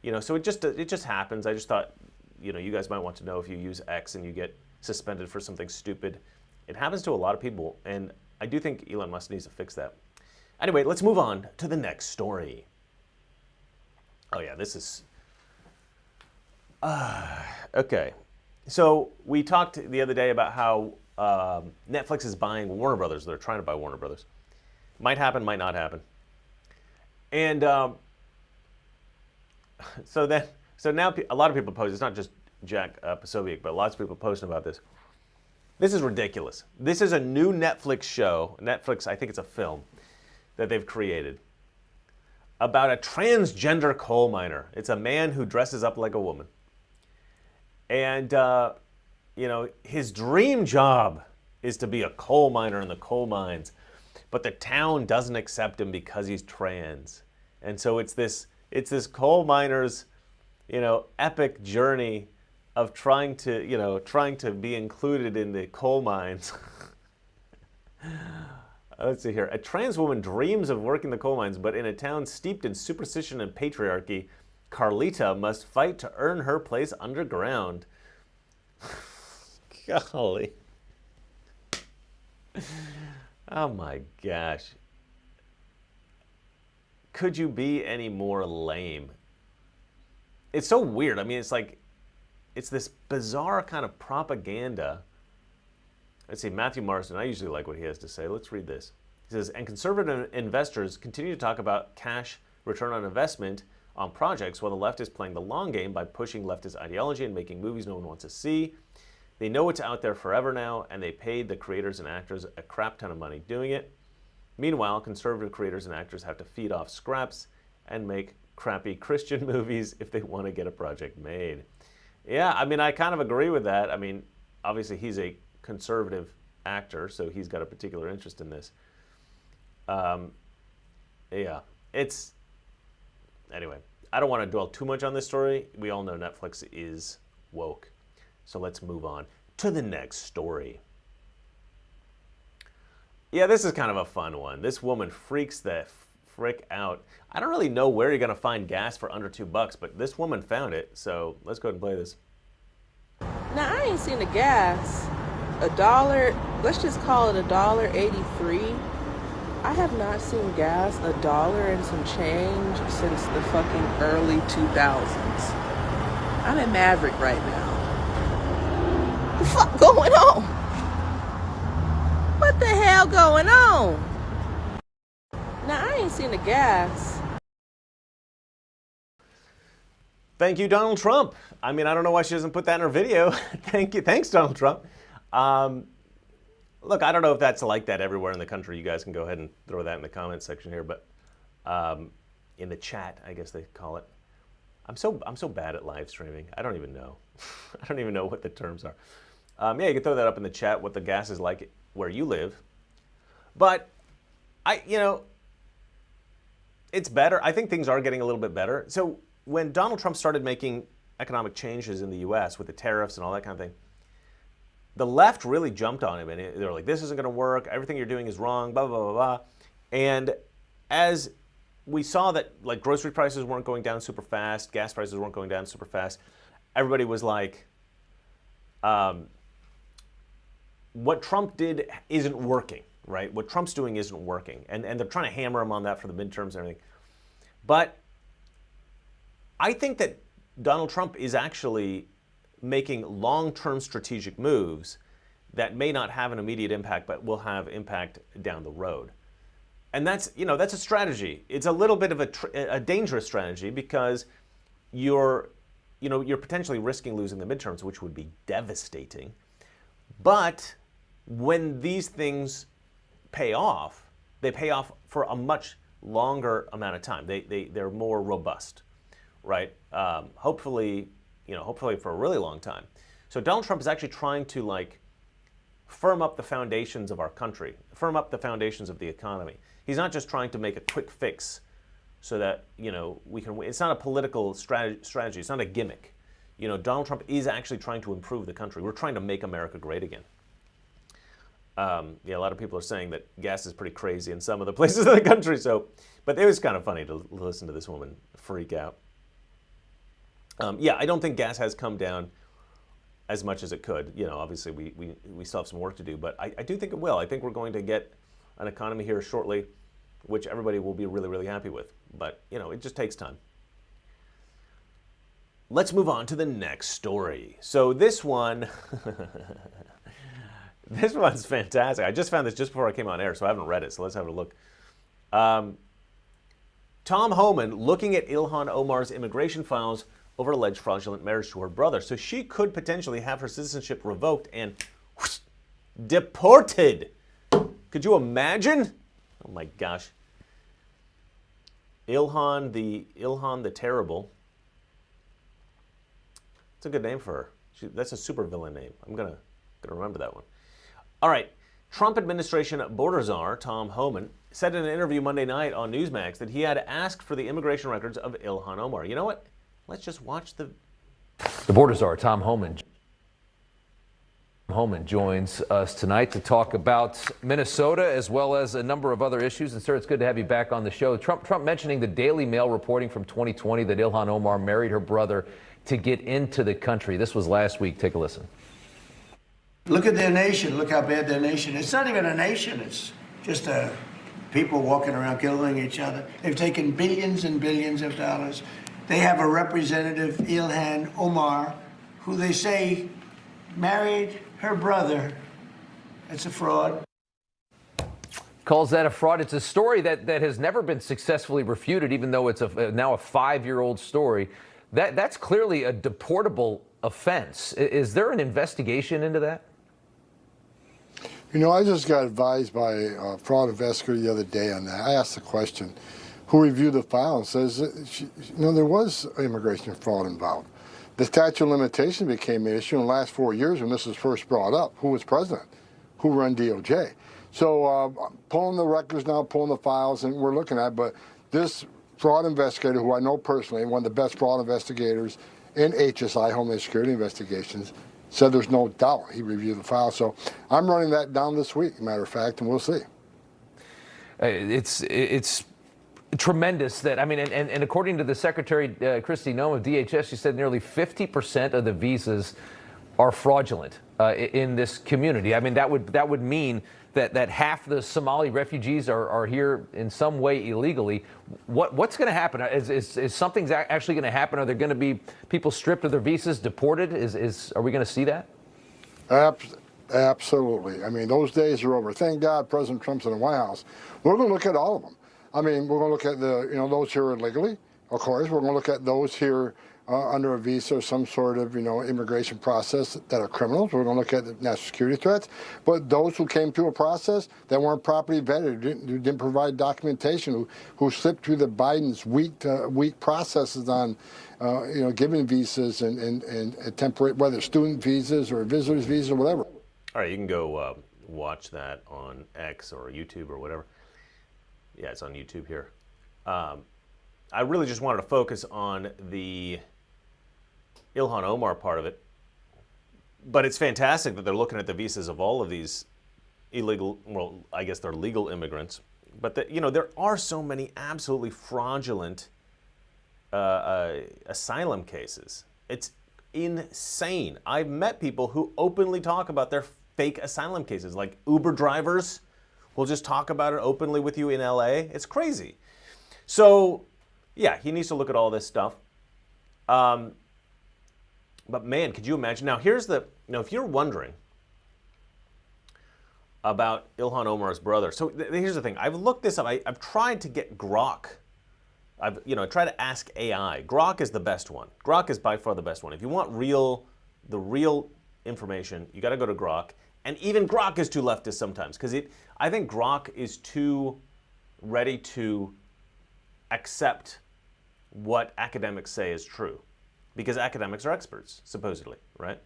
[SPEAKER 1] You know, so it just happens. I just thought, you know, you guys might want to know if you use X and you get suspended for something stupid. It happens to a lot of people, and I do think Elon Musk needs to fix that. Anyway, let's move on to the next story. Oh yeah, this is... okay. So we talked the other day about how Netflix is buying Warner Brothers. They're trying to buy Warner Brothers. Might happen, might not happen. And so now a lot of people post. It's not just Jack Posobiec, but lots of people posting about this. This is ridiculous. This is a new Netflix show. Netflix, I think it's a film that they've created about a transgender coal miner. It's a man who dresses up like a woman. And, you know, his dream job is to be a coal miner in the coal mines. But the town doesn't accept him because he's trans. And so it's this coal miner's, you know, epic journey of trying to be included in the coal mines. Let's see here. A trans woman dreams of working the coal mines, but in a town steeped in superstition and patriarchy, Carlita must fight to earn her place underground. Golly. Oh my gosh. Could you be any more lame? It's so weird. I mean, it's like, it's this bizarre kind of propaganda. Let's see, Matthew Marsden. I usually like what he has to say. Let's read this. He says, and conservative investors continue to talk about cash return on investment on projects while the left is playing the long game by pushing leftist ideology and making movies no one wants to see. They know it's out there forever now, and they paid the creators and actors a crap ton of money doing it. Meanwhile, conservative creators and actors have to feed off scraps and make crappy Christian movies if they want to get a project made. Yeah, I mean, I kind of agree with that. I mean, obviously he's a conservative actor, so he's got a particular interest in this. Yeah, it's... Anyway, I don't want to dwell too much on this story. We all know Netflix is woke. So let's move on to the next story. Yeah, this is kind of a fun one. This woman freaks the frick out. I don't really know where you're going to find gas for under $2, but this woman found it. So let's go ahead and play this.
[SPEAKER 7] Now, I ain't seen the gas. $1, let's just call it $1.83. I have not seen gas $1 and some change since the fucking early 2000s. I'm in Maverick right now. The fuck going on? What the hell going on? Now, I ain't seen the gas.
[SPEAKER 1] Thank you, Donald Trump. I mean, I don't know why she doesn't put that in her video. Thank you. Thanks, Donald Trump. Look, I don't know if that's like that everywhere in the country. You guys can go ahead and throw that in the comments section here, but in the chat, I guess they call it. I'm so bad at live streaming. I don't even know. I don't even know what the terms are. Yeah, you can throw that up in the chat, what the gas is like where you live. But it's better. I think things are getting a little bit better. So when Donald Trump started making economic changes in the U.S. with the tariffs and all that kind of thing, the left really jumped on him, and they were like, this isn't going to work, everything you're doing is wrong, blah, blah, blah, blah. And as we saw that like grocery prices weren't going down super fast, gas prices weren't going down super fast, everybody was like, what Trump did isn't working, right? What Trump's doing isn't working. And they're trying to hammer him on that for the midterms and everything. But I think that Donald Trump is actually making long-term strategic moves that may not have an immediate impact, but will have impact down the road. And that's a strategy. It's a little bit of a dangerous strategy because you're potentially risking losing the midterms, which would be devastating. But when these things pay off, they pay off for a much longer amount of time. They're more robust, right? Hopefully for a really long time. So Donald Trump is actually trying to like firm up the foundations of our country, firm up the foundations of the economy. He's not just trying to make a quick fix so that, we can win. It's not a political strategy. It's not a gimmick. Donald Trump is actually trying to improve the country. We're trying to make America great again. A lot of people are saying that gas is pretty crazy in some of the places in the country. But it was kind of funny to listen to this woman freak out. I don't think gas has come down as much as it could. Obviously we still have some work to do, but I do think it will. I think we're going to get an economy here shortly, which everybody will be really, really happy with. But, it just takes time. Let's move on to the next story. So this one, this one's fantastic. I just found this just before I came on air, so I haven't read it, so let's have a look. Tom Homan looking at Ilhan Omar's immigration files over alleged fraudulent marriage to her brother. So she could potentially have her citizenship revoked and whoosh, deported. Could you imagine? Oh my gosh. Ilhan the Terrible. It's a good name for her. That's a super villain name. I'm gonna remember that one. All right. Trump administration border czar Tom Homan said in an interview Monday night on Newsmax that he had asked for the immigration records of Ilhan Omar. You know what? Let's just watch the
[SPEAKER 8] border czar Tom Homan joins us tonight to talk about Minnesota as well as a number of other issues. And sir, it's good to have you back on the show. Trump mentioning the Daily Mail reporting from 2020 that Ilhan Omar married her brother to get into the country. This was last week. Take a listen.
[SPEAKER 9] Look at their nation. Look how bad their nation is. It's not even a nation. It's just people walking around killing each other. They've taken billions and billions of dollars. They have a representative, Ilhan Omar, who they say married her brother. It's a fraud.
[SPEAKER 8] Calls that a fraud. It's a story that has never been successfully refuted, even though it's now a 5-year-old story. That's clearly a deportable offense. Is there an investigation into that?
[SPEAKER 10] I just got advised by a fraud investigator the other day on that. I asked the question, who reviewed the file and says that there was immigration fraud involved. The statute of limitations became an issue in the last 4 years when this was first brought up. Who was president? Who ran DOJ? So pulling the records now, pulling the files, and we're looking at, but this fraud investigator, who I know personally, one of the best fraud investigators in HSI, Homeland Security Investigations, said there's no doubt he reviewed the file. So I'm running that down this week, matter of fact, and we'll see.
[SPEAKER 8] It's tremendous that, I mean, and according to the Secretary, Kristi Noem of DHS, she said nearly 50% of the visas are fraudulent in this community. I mean, that would mean that half the Somali refugees are here in some way illegally. What's going to happen? Is something's actually going to happen? Are there going to be people stripped of their visas, deported? Are we going to see that?
[SPEAKER 10] Absolutely. I mean, those days are over. Thank God President Trump's in the White House. We're going to look at all of them. I mean, we're going to look at those here illegally, of course. We're going to look at those here under a visa or some sort of, immigration process that are criminals. We're going to look at the national security threats. But those who came through a process that weren't properly vetted, who didn't provide documentation, who slipped through the Biden's weak processes on, giving visas and temporary, whether student visas or visitors visas or whatever.
[SPEAKER 1] All right, you can go watch that on X or YouTube or whatever. Yeah, it's on YouTube here. I really just wanted to focus on the Ilhan Omar part of it. But it's fantastic that they're looking at the visas of all of these illegal, well, I guess they're legal immigrants. But, there are so many absolutely fraudulent asylum cases. It's insane. I've met people who openly talk about their fake asylum cases, like Uber drivers will just talk about it openly with you in LA. It's crazy. So, yeah, he needs to look at all this stuff. But man, could you imagine? Now, here's if you're wondering about Ilhan Omar's brother, so here's the thing. I've looked this up. I've tried to get Grok. I've tried to ask AI. Grok is the best one. Grok is by far the best one. If you want the real information, you got to go to Grok. And even Grok is too leftist sometimes, because I think Grok is too ready to accept what academics say is true, because academics are experts, supposedly, right?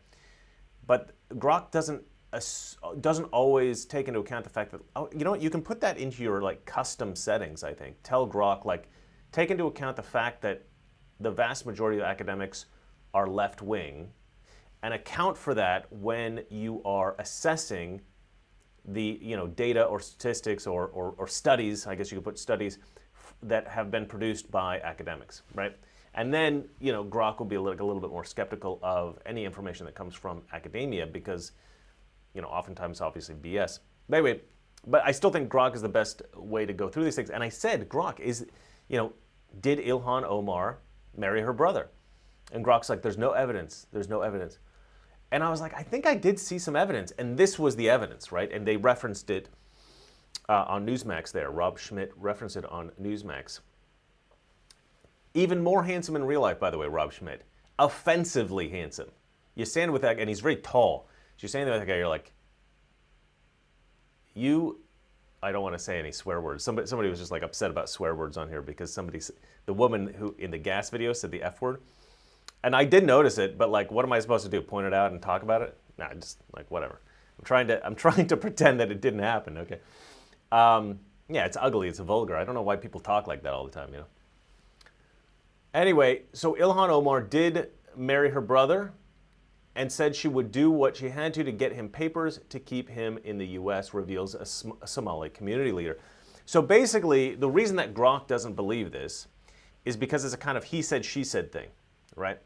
[SPEAKER 1] But Grok doesn't always take into account the fact that, you can put that into your custom settings, I think. Tell Grok, take into account the fact that the vast majority of academics are left-wing, and account for that when you are assessing the data or statistics or studies, I guess you could put studies, that have been produced by academics, right? And then, Grok will be a little bit more skeptical of any information that comes from academia because, oftentimes, obviously, BS. But anyway, I still think Grok is the best way to go through these things. And I said, Grok is, did Ilhan Omar marry her brother? And Grok's like, there's no evidence. There's no evidence. And I was like, I think I did see some evidence. And this was the evidence, right? And they referenced it on Newsmax there. Rob Schmidt referenced it on Newsmax. Even more handsome in real life, by the way, Rob Schmidt. Offensively handsome. You stand with that, and he's very tall. So you're standing with that guy, you're like, I don't want to say any swear words. Somebody was just upset about swear words on here because the woman who in the gas video said the F word. And I did notice it, but what am I supposed to do? Point it out and talk about it? Nah, just whatever. I'm trying to pretend that it didn't happen. Okay. Yeah, it's ugly. It's vulgar. I don't know why people talk like that all the time. Anyway, so Ilhan Omar did marry her brother, and said she would do what she had to get him papers to keep him in the U.S. Reveals a Somali community leader. So basically, the reason that Grok doesn't believe this is because it's a kind of he said, she said thing, right?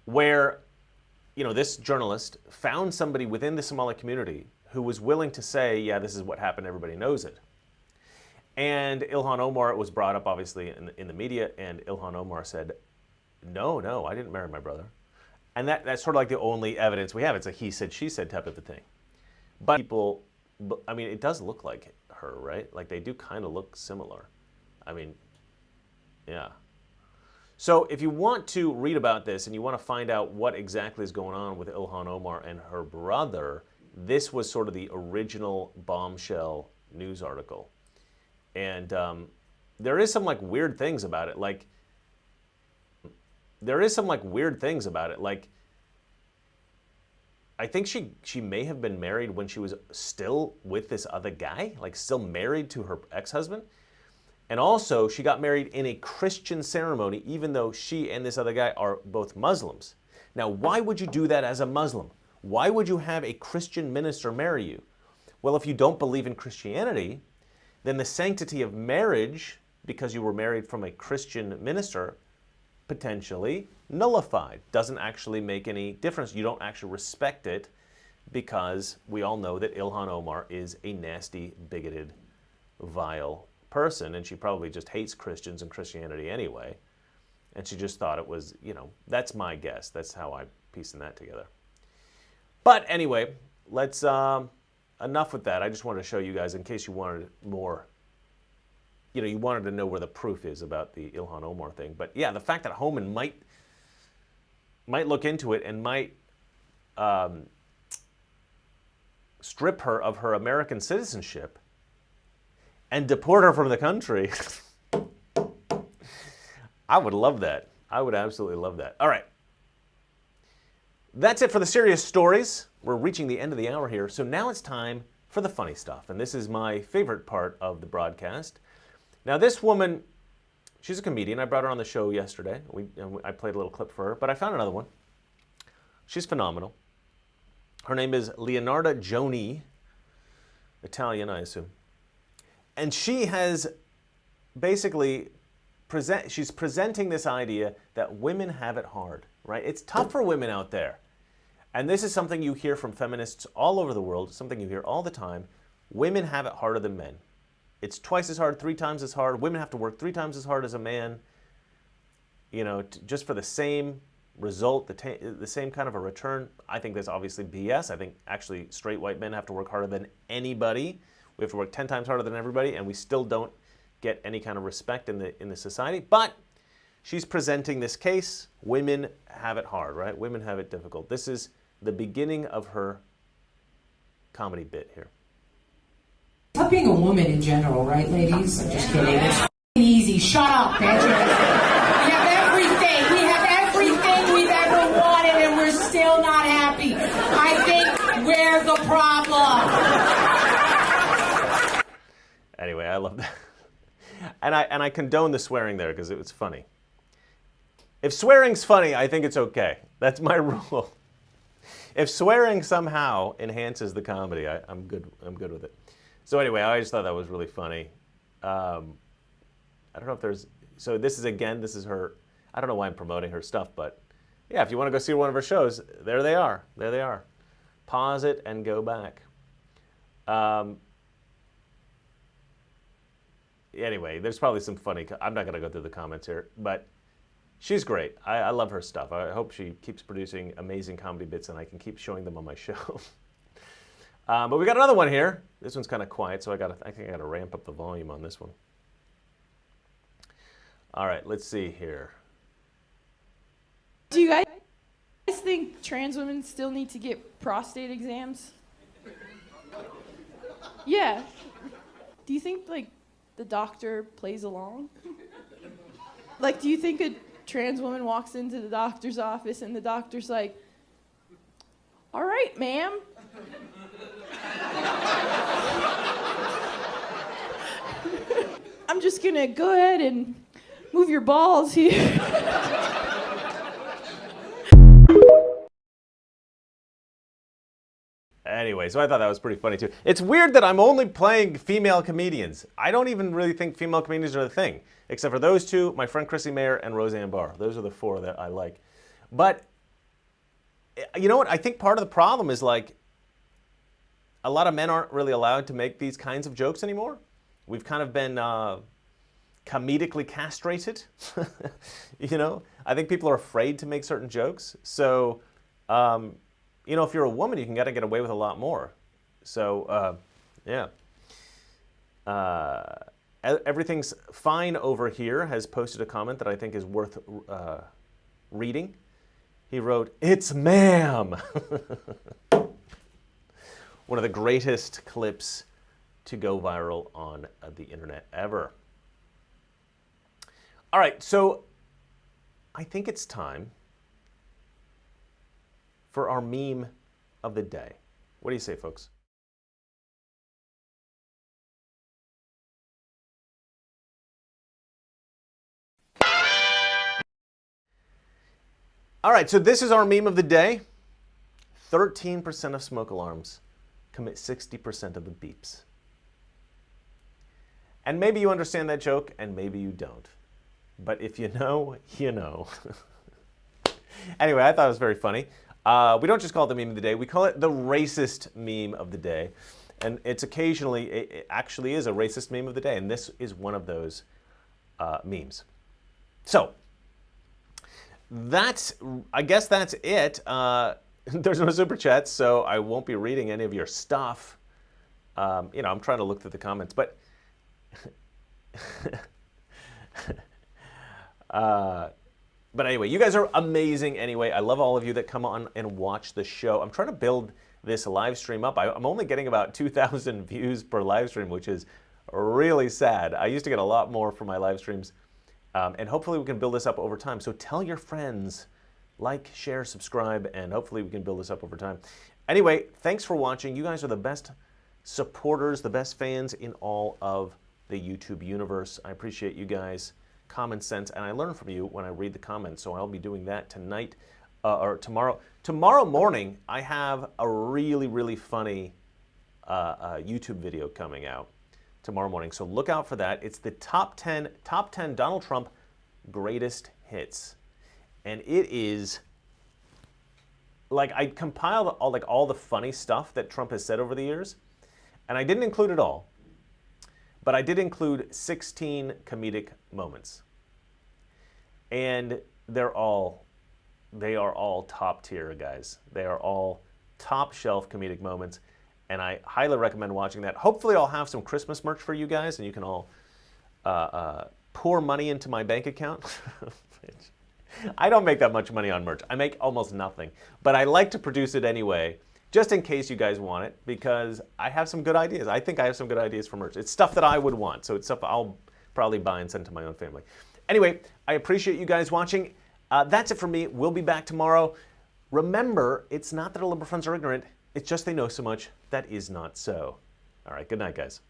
[SPEAKER 1] Where, this journalist found somebody within the Somali community who was willing to say, yeah, this is what happened, everybody knows it. And Ilhan Omar was brought up, obviously, in the media, and Ilhan Omar said, no, I didn't marry my brother. And that's sort of the only evidence we have. It's a he said, she said type of a thing. But people, it does look like her, right? They do kind of look similar. Yeah. So if you want to read about this and you want to find out what exactly is going on with Ilhan Omar and her brother, this was sort of the original bombshell news article. And there is some like weird things about it. Like, I think she may have been married when she was still with this other guy, like still married to her ex-husband. And also, she got married in a Christian ceremony, even though she and this other guy are both Muslims. Now, why would you do that as a Muslim? Why would you have a Christian minister marry you? Well, if you don't believe in Christianity, then the sanctity of marriage, because you were married from a Christian minister, potentially nullified. Doesn't actually make any difference. You don't actually respect it, because we all know that Ilhan Omar is a nasty, bigoted, vile person, and she probably just hates Christians and Christianity anyway. And she just thought it was, you know, that's my guess. That's how I'm piecing that together. But anyway, let's, enough with that. I just wanted to show you guys, in case you wanted more, you know, you wanted to know where the proof is about the Ilhan Omar thing. But yeah, the fact that Homan might look into it and might strip her of her American citizenship and deport her from the country. I would love that. I would absolutely love that. All right. That's it for the serious stories. We're reaching the end of the hour here, so now it's time for the funny stuff. And this is my favorite part of the broadcast. Now, this woman, she's a comedian. I brought her on the show yesterday. I played a little clip for her, but I found another one. She's phenomenal. Her name is Leonarda Joni, Italian, I assume. And she has basically she's presenting this idea that women have it hard, right? It's tough for women out there. And this is something you hear from feminists all over the world, something you hear all the time. Women have it harder than men. It's twice as hard, 3 times as hard. Women have to work 3 times as hard as a man, you know, just for the same result, the same kind of a return. I think that's obviously BS. I think actually straight white men have to work harder than anybody. We have to work 10 times harder than everybody, and we still don't get any kind of respect in the society. But she's presenting this case. Women have it hard, right? Women have it difficult. This is the beginning of her comedy bit here.
[SPEAKER 11] Not being a woman in general, right, ladies? I'm just kidding. It's easy. Shut up, bitches. We have everything. We have everything we've ever wanted, and we're still not happy. I think we're the problem.
[SPEAKER 1] Anyway, I love that. And I condone the swearing there because it was funny. If swearing's funny, I think it's okay. That's my rule. If swearing somehow enhances the comedy, I'm good with it. So anyway, I just thought that was really funny. I don't know if there's... So this is her... I don't know why I'm promoting her stuff, but yeah, if you want to go see one of her shows, there they are. There they are. Pause it and go back. Anyway, there's probably some funny... I'm not going to go through the comments here, but she's great. I love her stuff. I hope she keeps producing amazing comedy bits and I can keep showing them on my show. But we got another one here. This one's kind of quiet, so I think I got to ramp up the volume on this one. All right, let's see here.
[SPEAKER 12] Do you guys think trans women still need to get prostate exams? Yeah. Do you think, like, the doctor plays along? Like, do you think a trans woman walks into the doctor's office and the doctor's like, all right, ma'am. I'm just gonna go ahead and move your balls here.
[SPEAKER 1] Anyway, so I thought that was pretty funny too. It's weird that I'm only playing female comedians. I don't even really think female comedians are the thing, except for those two, my friend Chrissy Mayer and Roseanne Barr. Those are the 4 that I like. But you know what? I think part of the problem is like a lot of men aren't really allowed to make these kinds of jokes anymore. We've kind of been comedically castrated. You know, I think people are afraid to make certain jokes. So, you know, if you're a woman, you can gotta get away with a lot more. So, yeah. Everything's fine over here has posted a comment that I think is worth reading. He wrote, "It's ma'am." One of the greatest clips to go viral on the internet ever. All right, so I think it's time for our meme of the day. What do you say, folks? All right, so this is our meme of the day. 13% of smoke alarms commit 60% of the beeps. And maybe you understand that joke, and maybe you don't. But if you know, you know. Anyway, I thought it was very funny. We don't just call it the meme of the day, we call it the racist meme of the day. And it's occasionally, it actually is a racist meme of the day, and this is one of those memes. So, I guess that's it. There's no super chats, so I won't be reading any of your stuff. You know, I'm trying to look through the comments, but but anyway, you guys are amazing anyway. I love all of you that come on and watch the show. I'm trying to build this live stream up. I'm only getting about 2,000 views per live stream, which is really sad. I used to get a lot more for my live streams. And hopefully we can build this up over time. So tell your friends, like, share, subscribe, and hopefully we can build this up over time. Anyway, thanks for watching. You guys are the best supporters, the best fans in all of the YouTube universe. I appreciate you guys. Common sense, and I learn from you when I read the comments, so I'll be doing that tonight or tomorrow. Tomorrow morning, I have a really, really funny YouTube video coming out tomorrow morning, so look out for that. It's the top 10 Donald Trump greatest hits, and it is like I compiled all the funny stuff that Trump has said over the years, and I didn't include it all. But I did include 16 comedic moments. And they are all top tier, guys. They are all top shelf comedic moments. And I highly recommend watching that. Hopefully I'll have some Christmas merch for you guys and you can all pour money into my bank account. I don't make that much money on merch. I make almost nothing. But I like to produce it anyway, just in case you guys want it, because I have some good ideas. I think I have some good ideas for merch. It's stuff that I would want, so it's stuff I'll probably buy and send to my own family. Anyway, I appreciate you guys watching. That's it for me. We'll be back tomorrow. Remember, it's not that our liberal friends are ignorant. It's just they know so much that is not so. All right, good night, guys.